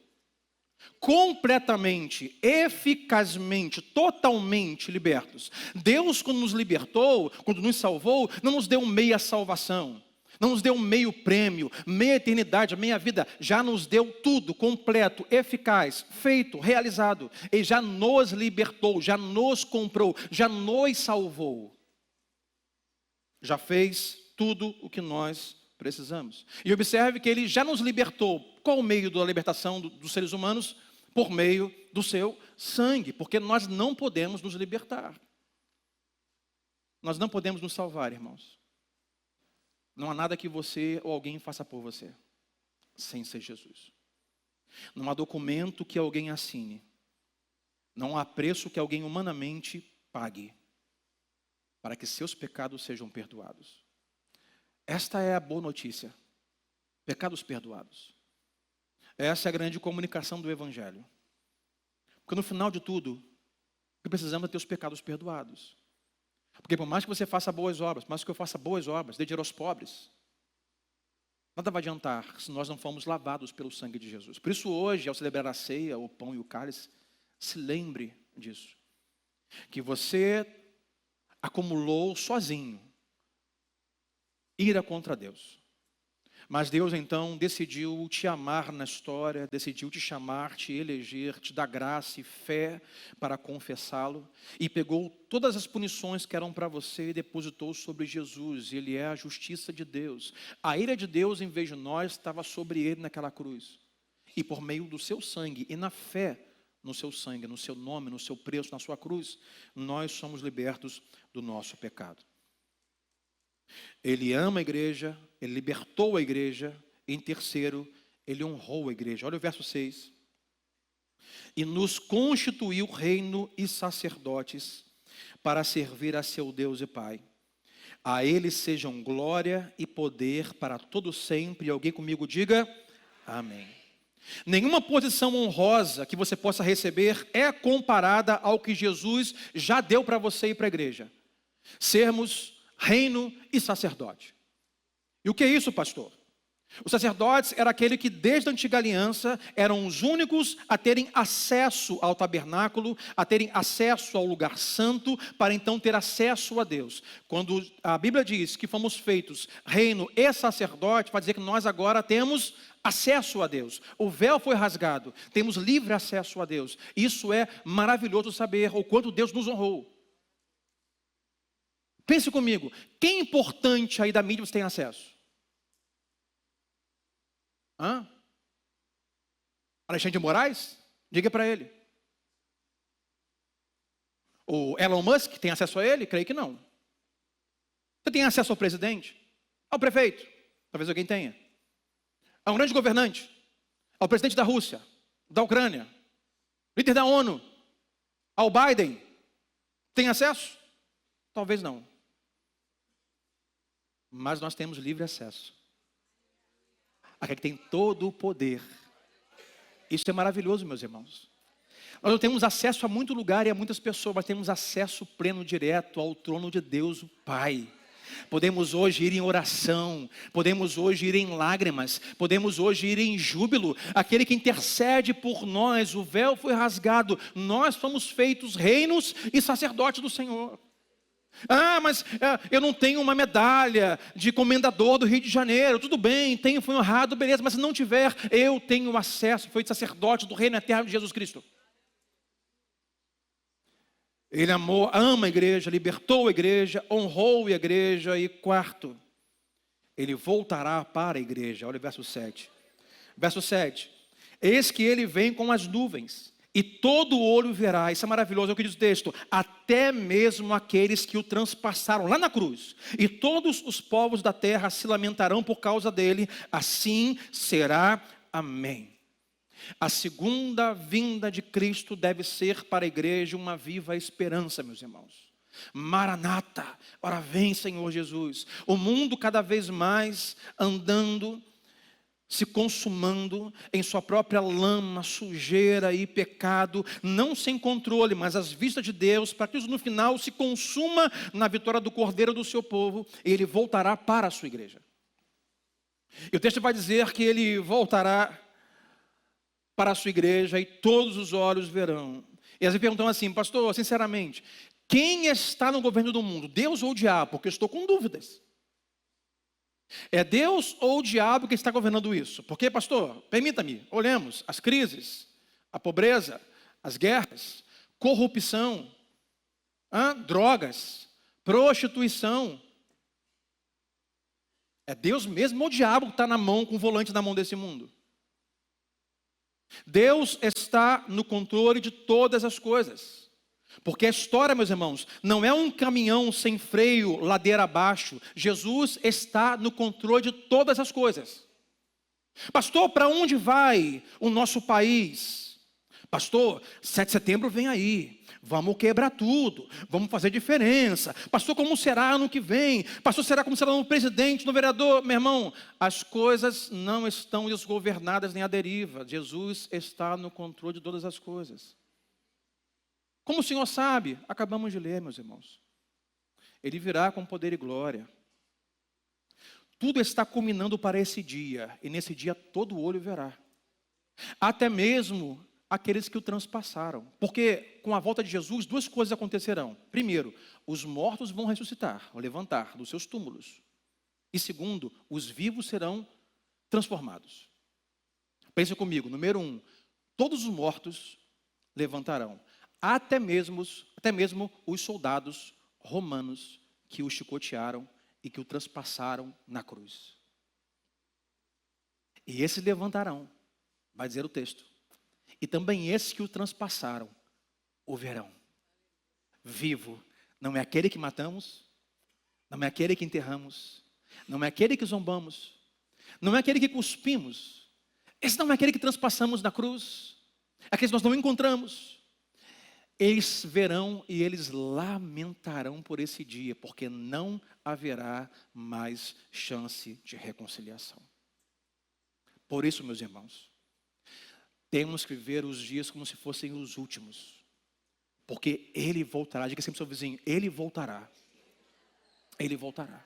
S1: Completamente, eficazmente, totalmente libertos. Deus, quando nos libertou, quando nos salvou, não nos deu meia salvação, não nos deu meio prêmio, meia eternidade, meia vida. Já nos deu tudo, completo, eficaz, feito, realizado. Ele já nos libertou, já nos comprou, já nos salvou. Já fez tudo o que nós precisamos. E observe que Ele já nos libertou. Qual o meio da libertação dos seres humanos? Por meio do seu sangue. Porque nós não podemos nos libertar. Nós não podemos nos salvar, irmãos. Não há nada que você ou alguém faça por você, sem ser Jesus. Não há documento que alguém assine. Não há preço que alguém humanamente pague para que seus pecados sejam perdoados. Esta é a boa notícia. Pecados perdoados. Essa é a grande comunicação do Evangelho. Porque no final de tudo, o que precisamos é ter os pecados perdoados. Porque por mais que você faça boas obras, por mais que eu faça boas obras, dê dinheiro aos pobres, nada vai adiantar se nós não formos lavados pelo sangue de Jesus. Por isso hoje, ao celebrar a ceia, o pão e o cálice, se lembre disso. Que você acumulou sozinho ira contra Deus. Mas Deus então decidiu te amar na história, decidiu te chamar, te eleger, te dar graça e fé para confessá-lo. E pegou todas as punições que eram para você e depositou sobre Jesus. Ele é a justiça de Deus. A ira de Deus, em vez de nós, estava sobre ele naquela cruz. E por meio do seu sangue e na fé no seu sangue, no seu nome, no seu preço, na sua cruz, nós somos libertos do nosso pecado. Ele ama a igreja, ele libertou a igreja, e em terceiro, ele honrou a igreja. Olha o verso 6. E nos constituiu reino e sacerdotes para servir a seu Deus e Pai. A ele sejam glória e poder para todo sempre. E alguém comigo diga, amém. Nenhuma posição honrosa que você possa receber é comparada ao que Jesus já deu para você e para a igreja. Sermos reino e sacerdote. E o que é isso, pastor? Os sacerdotes era aquele que desde a antiga aliança eram os únicos a terem acesso ao tabernáculo, a terem acesso ao lugar santo, para então ter acesso a Deus. Quando a Bíblia diz que fomos feitos reino e sacerdote, vai dizer que nós agora temos acesso a Deus. O véu foi rasgado, temos livre acesso a Deus. Isso é maravilhoso saber o quanto Deus nos honrou. Pense comigo, quem importante aí da mídia você tem acesso? Alexandre de Moraes? Diga para ele. O Elon Musk tem acesso a ele? Creio que não. Você tem acesso ao presidente? Ao prefeito? Talvez alguém tenha. A um grande governante? Ao presidente da Rússia? Da Ucrânia? Líder da ONU? Ao Biden? Tem acesso? Talvez não. Mas nós temos livre acesso. Aquele que tem todo o poder. Isso é maravilhoso, meus irmãos. Nós não temos acesso a muito lugar e a muitas pessoas, mas temos acesso pleno, direto ao trono de Deus, o Pai. Podemos hoje ir em oração, podemos hoje ir em lágrimas, podemos hoje ir em júbilo. Aquele que intercede por nós, o véu foi rasgado, nós fomos feitos reinos e sacerdotes do Senhor. Mas eu não tenho uma medalha de comendador do Rio de Janeiro. Tudo bem, fui honrado, beleza. Mas se não tiver, eu tenho acesso. Fui sacerdote do reino eterno de Jesus Cristo. Ele ama a igreja, libertou a igreja, honrou a igreja. E quarto, ele voltará para a igreja. Olha o verso 7. Verso 7. Eis que ele vem com as nuvens. E todo olho verá, isso é maravilhoso, é o que diz o texto, até mesmo aqueles que o transpassaram lá na cruz. E todos os povos da terra se lamentarão por causa dele, assim será, amém. A segunda vinda de Cristo deve ser para a igreja uma viva esperança, meus irmãos. Maranata, ora vem Senhor Jesus. O mundo cada vez mais andando, se consumando em sua própria lama, sujeira e pecado, não sem controle, mas às vistas de Deus, para que isso no final se consuma na vitória do Cordeiro do seu povo, e ele voltará para a sua igreja. E o texto vai dizer que ele voltará para a sua igreja e todos os olhos verão. E às vezes perguntam assim, pastor, sinceramente, quem está no governo do mundo, Deus ou o diabo? Porque eu estou com dúvidas. É Deus ou o diabo que está governando isso? Porque, pastor, permita-me, olhemos as crises, a pobreza, as guerras, corrupção, drogas, prostituição. É Deus mesmo ou o diabo que está na mão, com o volante na mão desse mundo? Deus está no controle de todas as coisas. Porque a história, meus irmãos, não é um caminhão sem freio, ladeira abaixo. Jesus está no controle de todas as coisas. Pastor, para onde vai o nosso país? Pastor, 7 de setembro vem aí. Vamos quebrar tudo. Vamos fazer diferença. Pastor, como será ano que vem? Pastor, será como será no presidente, no vereador? Meu irmão, as coisas não estão desgovernadas nem à deriva. Jesus está no controle de todas as coisas. Como o Senhor sabe? Acabamos de ler, meus irmãos. Ele virá com poder e glória. Tudo está culminando para esse dia, e nesse dia todo olho verá. Até mesmo aqueles que o transpassaram. Porque com a volta de Jesus, duas coisas acontecerão. Primeiro, os mortos vão ressuscitar, ou levantar dos seus túmulos. E segundo, os vivos serão transformados. Pense comigo, número 1, todos os mortos levantarão. Até mesmo os soldados romanos que o chicotearam e que o transpassaram na cruz. E esses levantarão, vai dizer o texto. E também esses que o transpassaram o verão. Vivo, não é aquele que matamos, não é aquele que enterramos, não é aquele que zombamos, não é aquele que cuspimos, esse não é aquele que transpassamos na cruz, aqueles que nós não encontramos. Eles verão e eles lamentarão por esse dia, porque não haverá mais chance de reconciliação. Por isso, meus irmãos, temos que viver os dias como se fossem os últimos, porque Ele voltará. Diga sempre ao seu vizinho, Ele voltará. Ele voltará.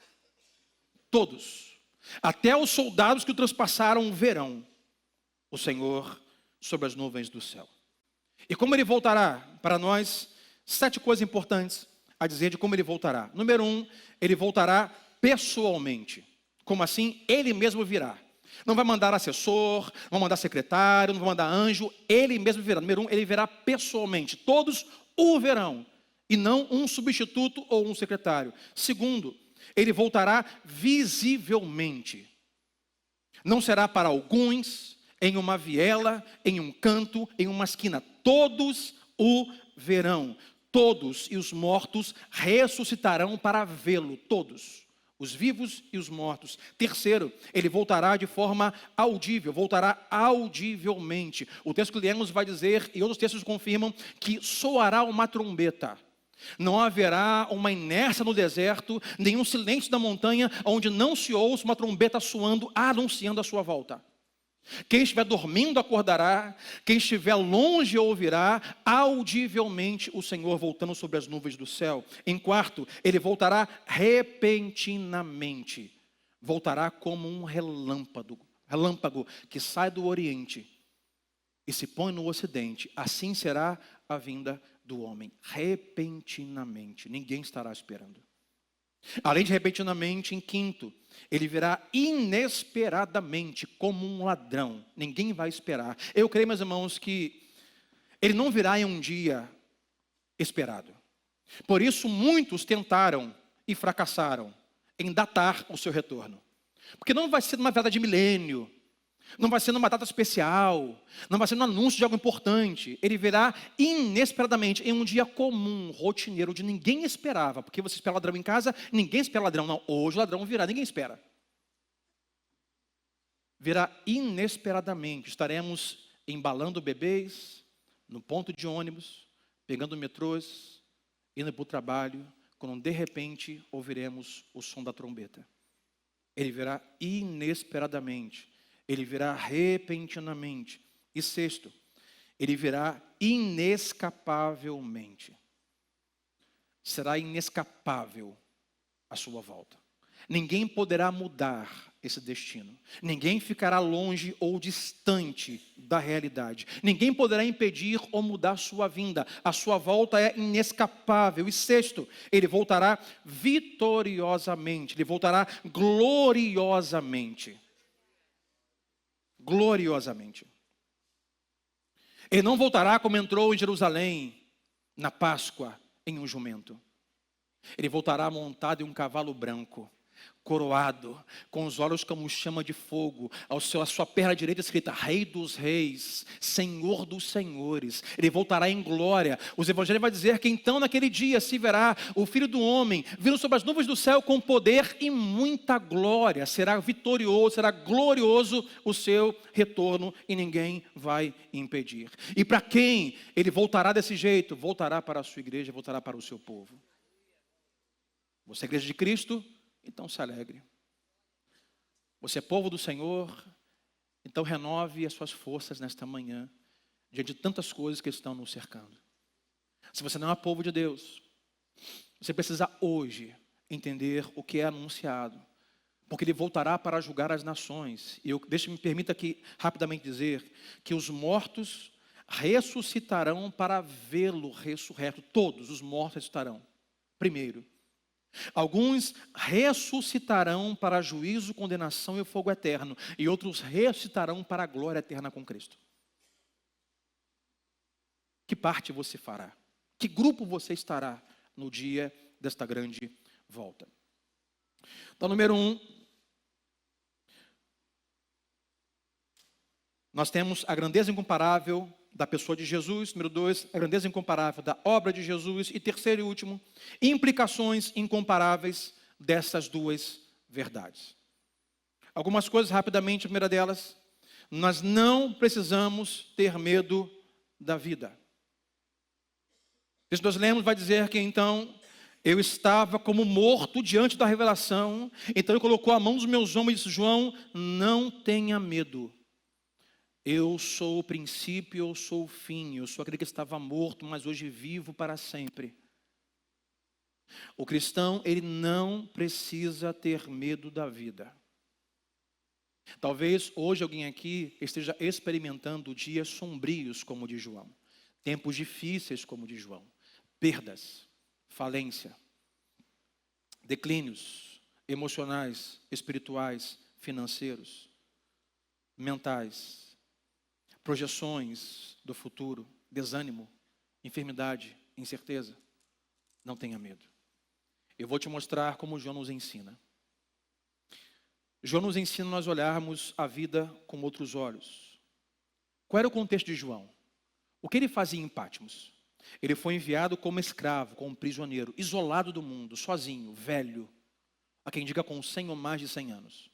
S1: Todos, até os soldados que o transpassaram, verão o Senhor sobre as nuvens do céu. E como Ele voltará? Para nós, 7 coisas importantes a dizer de como Ele voltará. Número 1, Ele voltará pessoalmente. Como assim? Ele mesmo virá. Não vai mandar assessor, não vai mandar secretário, não vai mandar anjo, Ele mesmo virá. Número 1, Ele virá pessoalmente. Todos o verão, e não um substituto ou um secretário. Segundo, Ele voltará visivelmente. Não será para alguns, em uma viela, em um canto, em uma esquina. Todos o verão. Todos e os mortos ressuscitarão para vê-lo. Todos. Os vivos e os mortos. Terceiro, Ele voltará de forma audível. Voltará audivelmente. O texto que lemos vai dizer, e outros textos confirmam, que soará uma trombeta. Não haverá uma inércia no deserto, nenhum silêncio da montanha, onde não se ouça uma trombeta soando, anunciando a sua volta. Quem estiver dormindo acordará, quem estiver longe ouvirá audivelmente o Senhor voltando sobre as nuvens do céu. Em quarto, Ele voltará repentinamente. Voltará como um relâmpago que sai do oriente e se põe no ocidente. Assim será a vinda do homem, repentinamente. Ninguém estará esperando. Além de repentinamente, em quinto, Ele virá inesperadamente, como um ladrão. Ninguém vai esperar. Eu creio, meus irmãos, que Ele não virá em um dia esperado. Por isso, muitos tentaram e fracassaram em datar o seu retorno. Porque não vai ser numa virada de milênio, não vai ser numa data especial, não vai ser num anúncio de algo importante. Ele virá inesperadamente, em um dia comum, rotineiro, onde ninguém esperava. Porque você espera ladrão em casa, ninguém espera ladrão. Não, hoje o ladrão virá, ninguém espera. Virá inesperadamente. Estaremos embalando bebês, no ponto de ônibus, pegando metrôs, indo para o trabalho, quando de repente ouviremos o som da trombeta. Ele virá inesperadamente. Ele virá repentinamente. E sexto, Ele virá inescapavelmente. Será inescapável a sua volta. Ninguém poderá mudar esse destino. Ninguém ficará longe ou distante da realidade. Ninguém poderá impedir ou mudar sua vinda. A sua volta é inescapável. E sexto, Ele voltará vitoriosamente. Ele voltará gloriosamente. Gloriosamente. Ele não voltará como entrou em Jerusalém na Páscoa em um jumento. Ele voltará montado em um cavalo branco, coroado, com os olhos como chama de fogo, a sua perna direita escrita Rei dos Reis, Senhor dos Senhores. Ele voltará em glória. Os evangelhos vão dizer que então naquele dia se verá o Filho do Homem vindo sobre as nuvens do céu com poder e muita glória. Será vitorioso, será glorioso o seu retorno e ninguém vai impedir. E para quem Ele voltará desse jeito? Voltará para a sua igreja, voltará para o seu povo. Você é igreja de Cristo? Então se alegre. Você é povo do Senhor? Então renove as suas forças nesta manhã, diante de tantas coisas que estão nos cercando. Se você não é povo de Deus, você precisa hoje entender o que é anunciado, porque ele voltará para julgar as nações. E me permita aqui rapidamente dizer que os mortos ressuscitarão para vê-lo ressurreto. Todos os mortos ressuscitarão. Primeiro, alguns ressuscitarão para juízo, condenação e fogo eterno, e outros ressuscitarão para a glória eterna com Cristo. Que parte você fará? Que grupo você estará no dia desta grande volta? Então, número 1, nós temos a grandeza incomparável da pessoa de Jesus. Número 2, a grandeza incomparável da obra de Jesus. E terceiro e último, implicações incomparáveis dessas duas verdades. Algumas coisas rapidamente. A primeira delas, nós não precisamos ter medo da vida. Isso nós lemos, vai dizer que então, eu estava como morto diante da revelação, então ele colocou a mão nos meus ombros e disse: João, não tenha medo. Eu sou o princípio, eu sou o fim, eu sou aquele que estava morto, mas hoje vivo para sempre. O cristão, ele não precisa ter medo da vida. Talvez hoje alguém aqui esteja experimentando dias sombrios como o de João, tempos difíceis como o de João, perdas, falência, declínios emocionais, espirituais, financeiros, mentais, projeções do futuro, desânimo, enfermidade, incerteza. Não tenha medo. Eu vou te mostrar como João nos ensina. João nos ensina a nós olharmos a vida com outros olhos. Qual era o contexto de João? O que ele fazia em Patmos? Ele foi enviado como escravo, como prisioneiro, isolado do mundo, sozinho, velho. Há quem diga com 100 ou mais de 100 anos.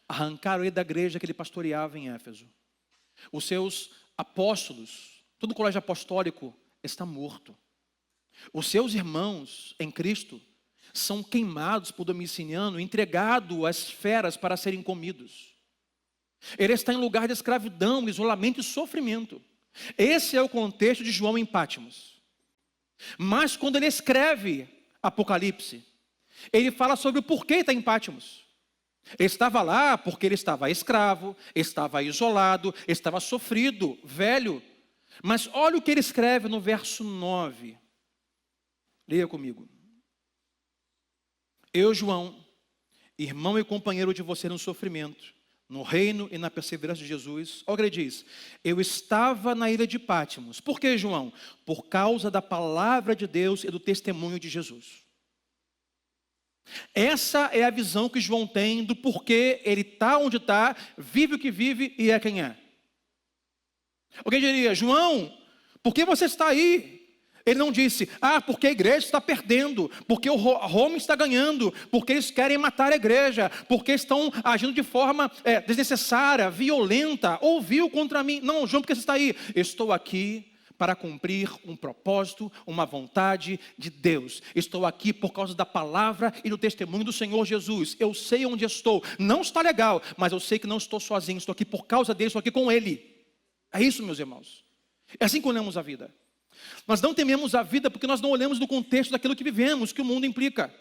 S1: Arrancaram ele da igreja que ele pastoreava em Éfeso. Os seus apóstolos, todo o colégio apostólico está morto. Os seus irmãos em Cristo são queimados por Domiciano, entregados às feras para serem comidos. Ele está em lugar de escravidão, isolamento e sofrimento. Esse é o contexto de João em Patmos. Mas quando ele escreve Apocalipse, ele fala sobre o porquê está em Patmos. Ele estava lá porque ele estava escravo, estava isolado, estava sofrido, velho. Mas olha o que ele escreve no verso 9. Leia comigo. Eu, João, irmão e companheiro de você no sofrimento, no reino e na perseverança de Jesus. Olha o que ele diz: eu estava na ilha de Patmos. Por que, João? Por causa da palavra de Deus e do testemunho de Jesus. Essa é a visão que João tem do porquê ele está onde está, vive o que vive e é quem é. Alguém diria: João, por que você está aí? Ele não disse: porque a igreja está perdendo, porque o Roma está ganhando, porque eles querem matar a igreja, porque estão agindo de forma desnecessária, violenta, ou vil contra mim. Não, João, por que você está aí? Eu estou aqui para cumprir um propósito, uma vontade de Deus. Estou aqui por causa da palavra e do testemunho do Senhor Jesus. Eu sei onde estou. Não está legal, mas eu sei que não estou sozinho. Estou aqui por causa dele, estou aqui com ele. É isso, meus irmãos. É assim que olhamos a vida. Nós não tememos a vida porque nós não olhamos no contexto daquilo que vivemos, que o mundo implica.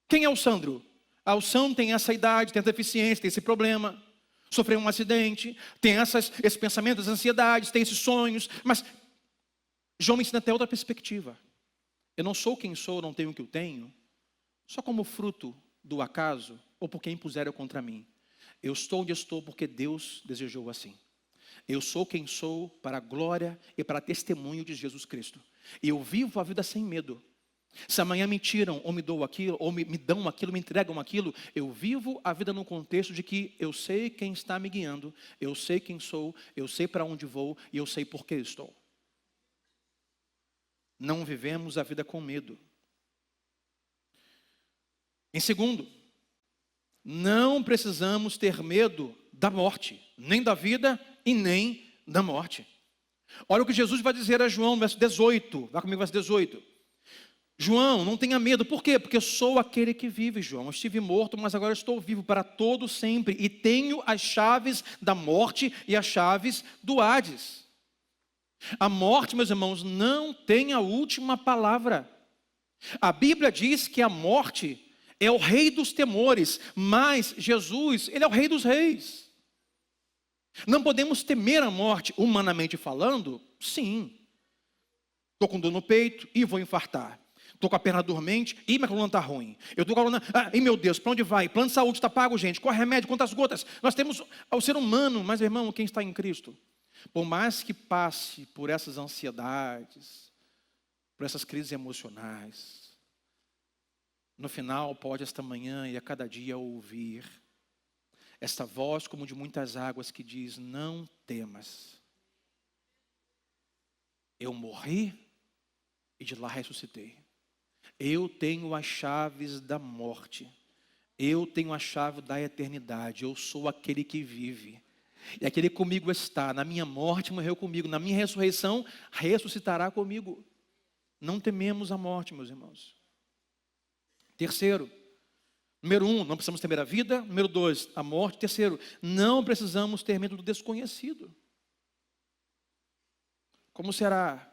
S1: Quem é o Sandro? O Sandro tem essa idade, tem essa deficiência, tem esse problema, sofreu um acidente, tem esses pensamentos, essas ansiedades, tem esses sonhos. Mas João me ensina até outra perspectiva. Eu não sou quem sou, não tenho o que eu tenho, só como fruto do acaso ou porque impuseram contra mim. Eu estou onde estou porque Deus desejou assim. Eu sou quem sou para a glória e para testemunho de Jesus Cristo. E eu vivo a vida sem medo. Se amanhã me tiram, ou me dão aquilo, ou me dão aquilo, me entregam aquilo, eu vivo a vida no contexto de que eu sei quem está me guiando, eu sei quem sou, eu sei para onde vou e eu sei por que estou. Não vivemos a vida com medo. Em segundo, não precisamos ter medo da morte, nem da vida e nem da morte. Olha o que Jesus vai dizer a João, verso 18. Vai comigo, verso 18. João, não tenha medo. Por quê? Porque eu sou aquele que vive, João. Eu estive morto, mas agora estou vivo para todo sempre. E tenho as chaves da morte e as chaves do Hades. A morte, meus irmãos, não tem a última palavra. A Bíblia diz que a morte é o rei dos temores, mas Jesus, ele é o rei dos reis. Não podemos temer a morte, humanamente falando? Sim. Estou com dor no peito e vou infartar. Estou com a perna dormente e minha coluna está ruim. Eu estou com a coluna... meu Deus, para onde vai? Plano de saúde está pago, gente. Qual é remédio? Quantas gotas? Nós temos o ser humano, mas, irmão, quem está em Cristo? Por mais que passe por essas ansiedades, por essas crises emocionais, no final pode esta manhã e a cada dia ouvir esta voz como de muitas águas que diz: não temas. Eu morri e de lá ressuscitei. Eu tenho as chaves da morte. Eu tenho a chave da eternidade. Eu sou aquele que vive. E aquele que comigo está. Na minha morte morreu comigo. Na minha ressurreição ressuscitará comigo. Não tememos a morte, meus irmãos. Terceiro, número 1, não precisamos temer a vida. Número 2, a morte. Terceiro, não precisamos ter medo do desconhecido. Como será?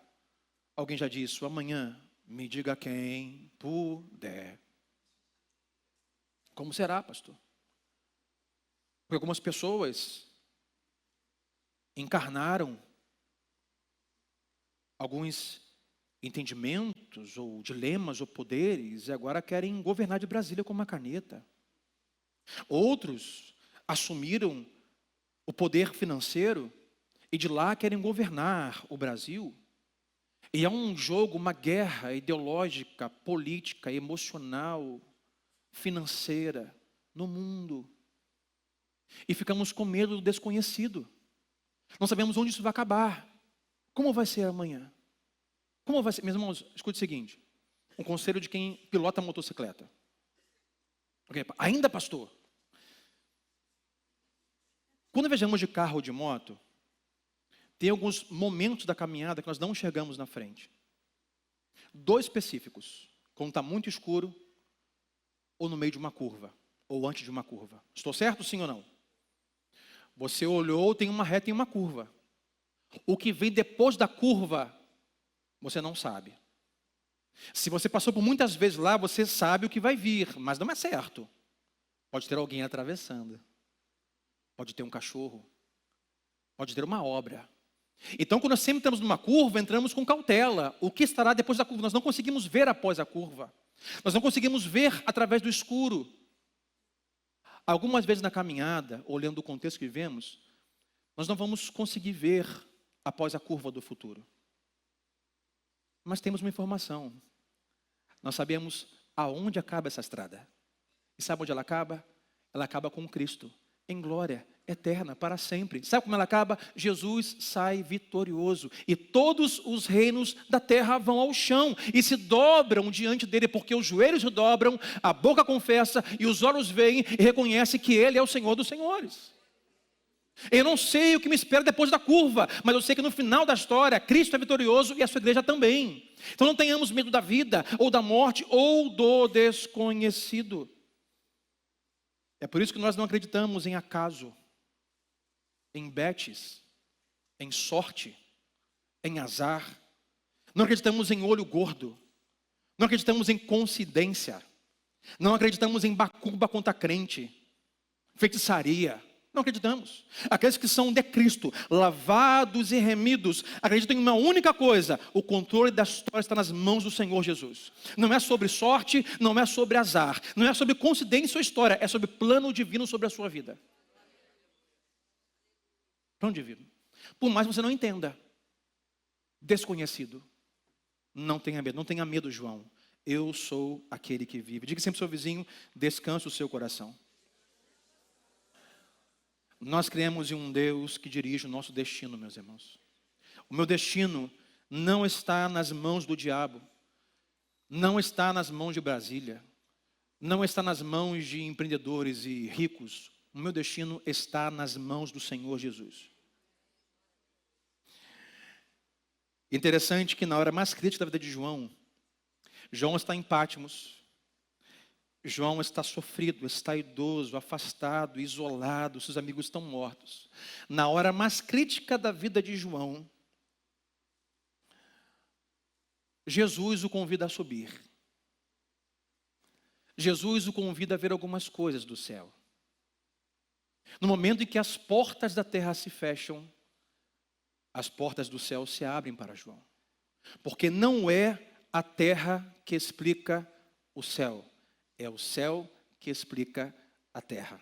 S1: Alguém já disse: amanhã me diga quem puder. Como será, pastor? Porque algumas pessoas encarnaram alguns entendimentos, ou dilemas, ou poderes, e agora querem governar de Brasília com uma caneta. Outros assumiram o poder financeiro e de lá querem governar o Brasil. E é um jogo, uma guerra ideológica, política, emocional, financeira no mundo. E ficamos com medo do desconhecido. Não sabemos onde isso vai acabar. Como vai ser amanhã? Como vai ser? Meus irmãos, escute o seguinte. Um conselho de quem pilota motocicleta. Okay, ainda, pastor? Quando viajamos de carro ou de moto, tem alguns momentos da caminhada que nós não enxergamos na frente. 2 específicos. Quando está muito escuro, ou no meio de uma curva, ou antes de uma curva. Estou certo, sim ou não? Você olhou, tem uma reta e uma curva. O que vem depois da curva, você não sabe. Se você passou por muitas vezes lá, você sabe o que vai vir, mas não é certo. Pode ter alguém atravessando. Pode ter um cachorro. Pode ter uma obra. Então, quando nós sempre estamos numa curva, entramos com cautela. O que estará depois da curva? Nós não conseguimos ver após a curva. Nós não conseguimos ver através do escuro. Algumas vezes na caminhada, olhando o contexto que vivemos, nós não vamos conseguir ver após a curva do futuro. Mas temos uma informação. Nós sabemos aonde acaba essa estrada. E sabe onde ela acaba? Ela acaba com Cristo, em glória eterna, para sempre. Sabe como ela acaba? Jesus sai vitorioso. E todos os reinos da terra vão ao chão e se dobram diante dele, porque os joelhos se dobram, a boca confessa e os olhos veem e reconhecem que ele é o Senhor dos senhores. Eu não sei o que me espera depois da curva, mas eu sei que no final da história, Cristo é vitorioso e a sua igreja também. Então não tenhamos medo da vida, ou da morte, ou do desconhecido. É por isso que nós não acreditamos em acaso, em betes, em sorte, em azar. Não acreditamos em olho gordo. Não acreditamos em coincidência. Não acreditamos em bacumba contra crente, feitiçaria. Não acreditamos. Aqueles que são de Cristo, lavados e remidos, acreditam em uma única coisa: o controle da história está nas mãos do Senhor Jesus. Não é sobre sorte, não é sobre azar, não é sobre coincidência ou história, é sobre plano divino sobre a sua vida. Plano divino. Por mais que você não entenda, desconhecido, não tenha medo. Não tenha medo, João. Eu sou aquele que vive. Diga sempre ao seu vizinho: descanse o seu coração. Nós cremos em um Deus que dirige o nosso destino, meus irmãos. O meu destino não está nas mãos do diabo, não está nas mãos de Brasília, não está nas mãos de empreendedores e ricos. O meu destino está nas mãos do Senhor Jesus. Interessante que na hora mais crítica da vida de João, João está em Patmos. João está sofrido, está idoso, afastado, isolado, seus amigos estão mortos. Na hora mais crítica da vida de João, Jesus o convida a subir. Jesus o convida a ver algumas coisas do céu. No momento em que as portas da terra se fecham, as portas do céu se abrem para João. Porque não é a terra que explica o céu, é o céu que explica a terra.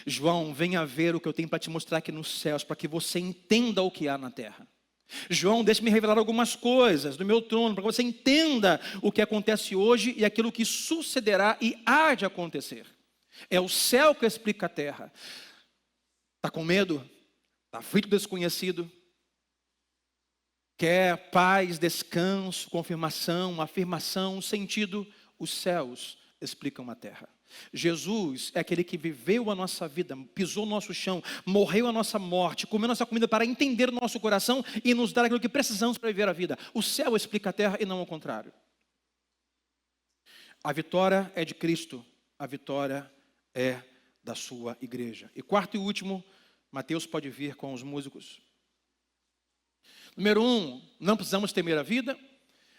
S1: João, venha ver o que eu tenho para te mostrar aqui nos céus, para que você entenda o que há na terra. João, deixe-me revelar algumas coisas do meu trono, para que você entenda o que acontece hoje e aquilo que sucederá e há de acontecer. É o céu que explica a terra. Está com medo? Está aflito, desconhecido? Quer paz, descanso, confirmação, afirmação, sentido? Os céus explicam a terra. Jesus é aquele que viveu a nossa vida, pisou o nosso chão, morreu a nossa morte, comeu nossa comida para entender o nosso coração e nos dar aquilo que precisamos para viver a vida. O céu explica a terra e não o contrário. A vitória é de Cristo, a vitória é da sua igreja. E quarto e último, Mateus pode vir com os músicos. Número 1, não precisamos temer a vida,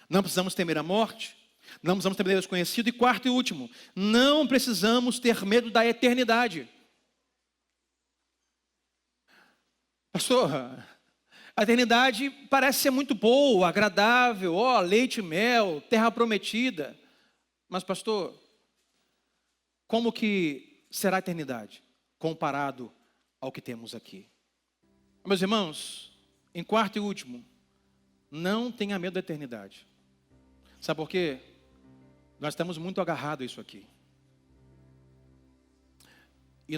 S1: não precisamos temer a morte, não precisamos ter medo do desconhecido. E quarto e último, não precisamos ter medo da eternidade. Pastor, a eternidade parece ser muito boa, agradável, leite e mel, terra prometida. Mas pastor, como que será a eternidade comparado ao que temos aqui? Meus irmãos, em quarto e último, não tenha medo da eternidade. Sabe por quê? Nós estamos muito agarrados a isso aqui. E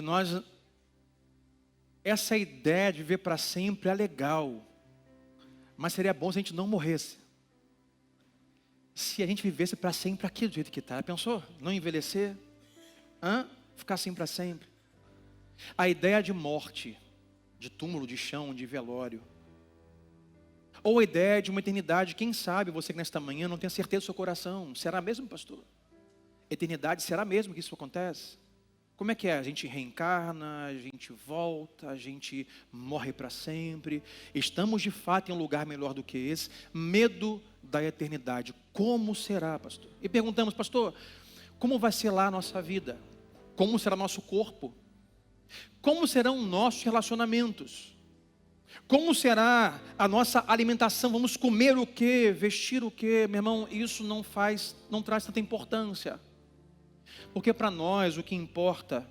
S1: essa ideia de viver para sempre é legal. Mas seria bom se a gente não morresse. Se a gente vivesse para sempre aqui do jeito que está. Pensou? Não envelhecer? Ficar assim para sempre. A ideia de morte, de túmulo, de chão, de velório. Ou a ideia de uma eternidade, quem sabe você que nesta manhã não tem certeza do seu coração. Será mesmo, pastor? Eternidade, será mesmo que isso acontece? Como é que é? A gente reencarna, a gente volta, a gente morre para sempre. Estamos de fato em um lugar melhor do que esse. Medo da eternidade. Como será, pastor? E perguntamos, pastor, como vai ser lá a nossa vida? Como será nosso corpo? Como serão nossos relacionamentos? Como será a nossa alimentação? Vamos comer o quê? Vestir o quê? Meu irmão, isso não traz tanta importância. Porque para nós o que importa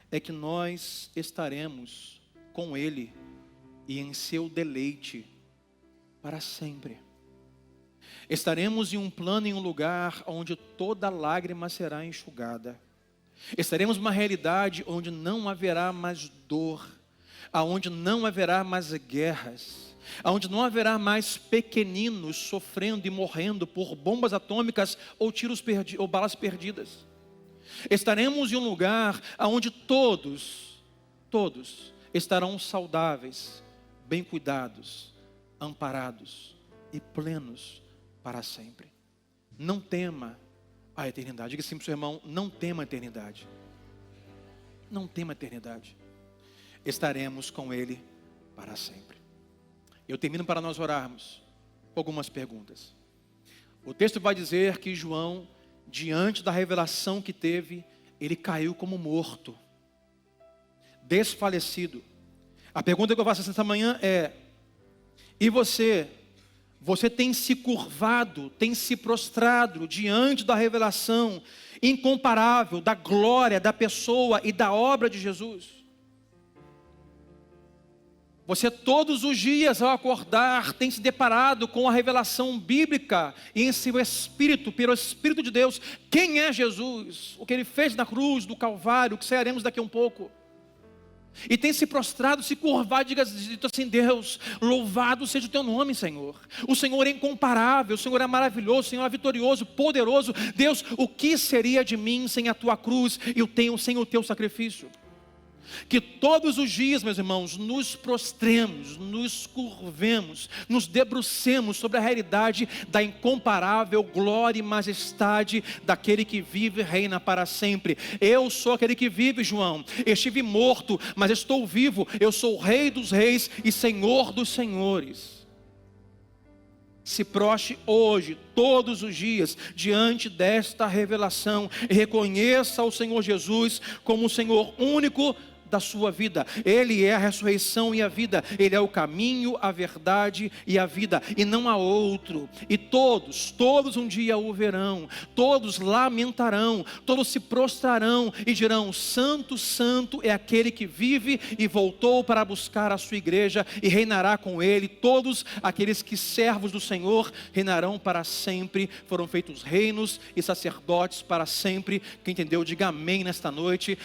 S1: é que nós estaremos com Ele e em seu deleite para sempre. Estaremos em um plano, em um lugar onde toda lágrima será enxugada. Estaremos numa realidade onde não haverá mais dor, aonde não haverá mais guerras, aonde não haverá mais pequeninos sofrendo e morrendo por bombas atômicas ou ou balas perdidas. Estaremos em um lugar onde todos estarão saudáveis, bem cuidados, amparados e plenos para sempre. Não tema a eternidade. Diga assim para o seu irmão, não tema a eternidade. Não tema a eternidade. Estaremos com Ele para sempre. Eu termino para nós orarmos com algumas perguntas. O texto vai dizer que João, diante da revelação que teve, ele caiu como morto, desfalecido. A pergunta que eu faço esta manhã é: e você? Você tem se curvado, tem se prostrado diante da revelação incomparável da glória, da pessoa e da obra de Jesus? Você todos os dias ao acordar tem se deparado com a revelação bíblica e em seu espírito, pelo Espírito de Deus, quem é Jesus, o que Ele fez na cruz do Calvário, que sairemos daqui a um pouco. E tem se prostrado, se curvado, dito assim: Deus, louvado seja o teu nome, Senhor. O Senhor é incomparável, o Senhor é maravilhoso, o Senhor é vitorioso, poderoso. Deus, o que seria de mim sem a tua cruz e sem o teu sacrifício? Que todos os dias, meus irmãos, nos prostremos, nos curvemos, nos debrucemos sobre a realidade da incomparável glória e majestade daquele que vive e reina para sempre. Eu sou aquele que vive, João. Estive morto, mas estou vivo. Eu sou o Rei dos reis e Senhor dos senhores. Se prostre hoje, todos os dias, diante desta revelação, e reconheça o Senhor Jesus como o Senhor único da sua vida. Ele é a ressurreição e a vida. Ele é o caminho, a verdade e a vida, e não há outro. E todos um dia o verão, todos lamentarão, todos se prostrarão e dirão: santo, santo é aquele que vive e voltou para buscar a sua igreja, e reinará com ele. Todos aqueles que servos do Senhor reinarão para sempre. Foram feitos reinos e sacerdotes para sempre. Quem entendeu, diga amém nesta noite.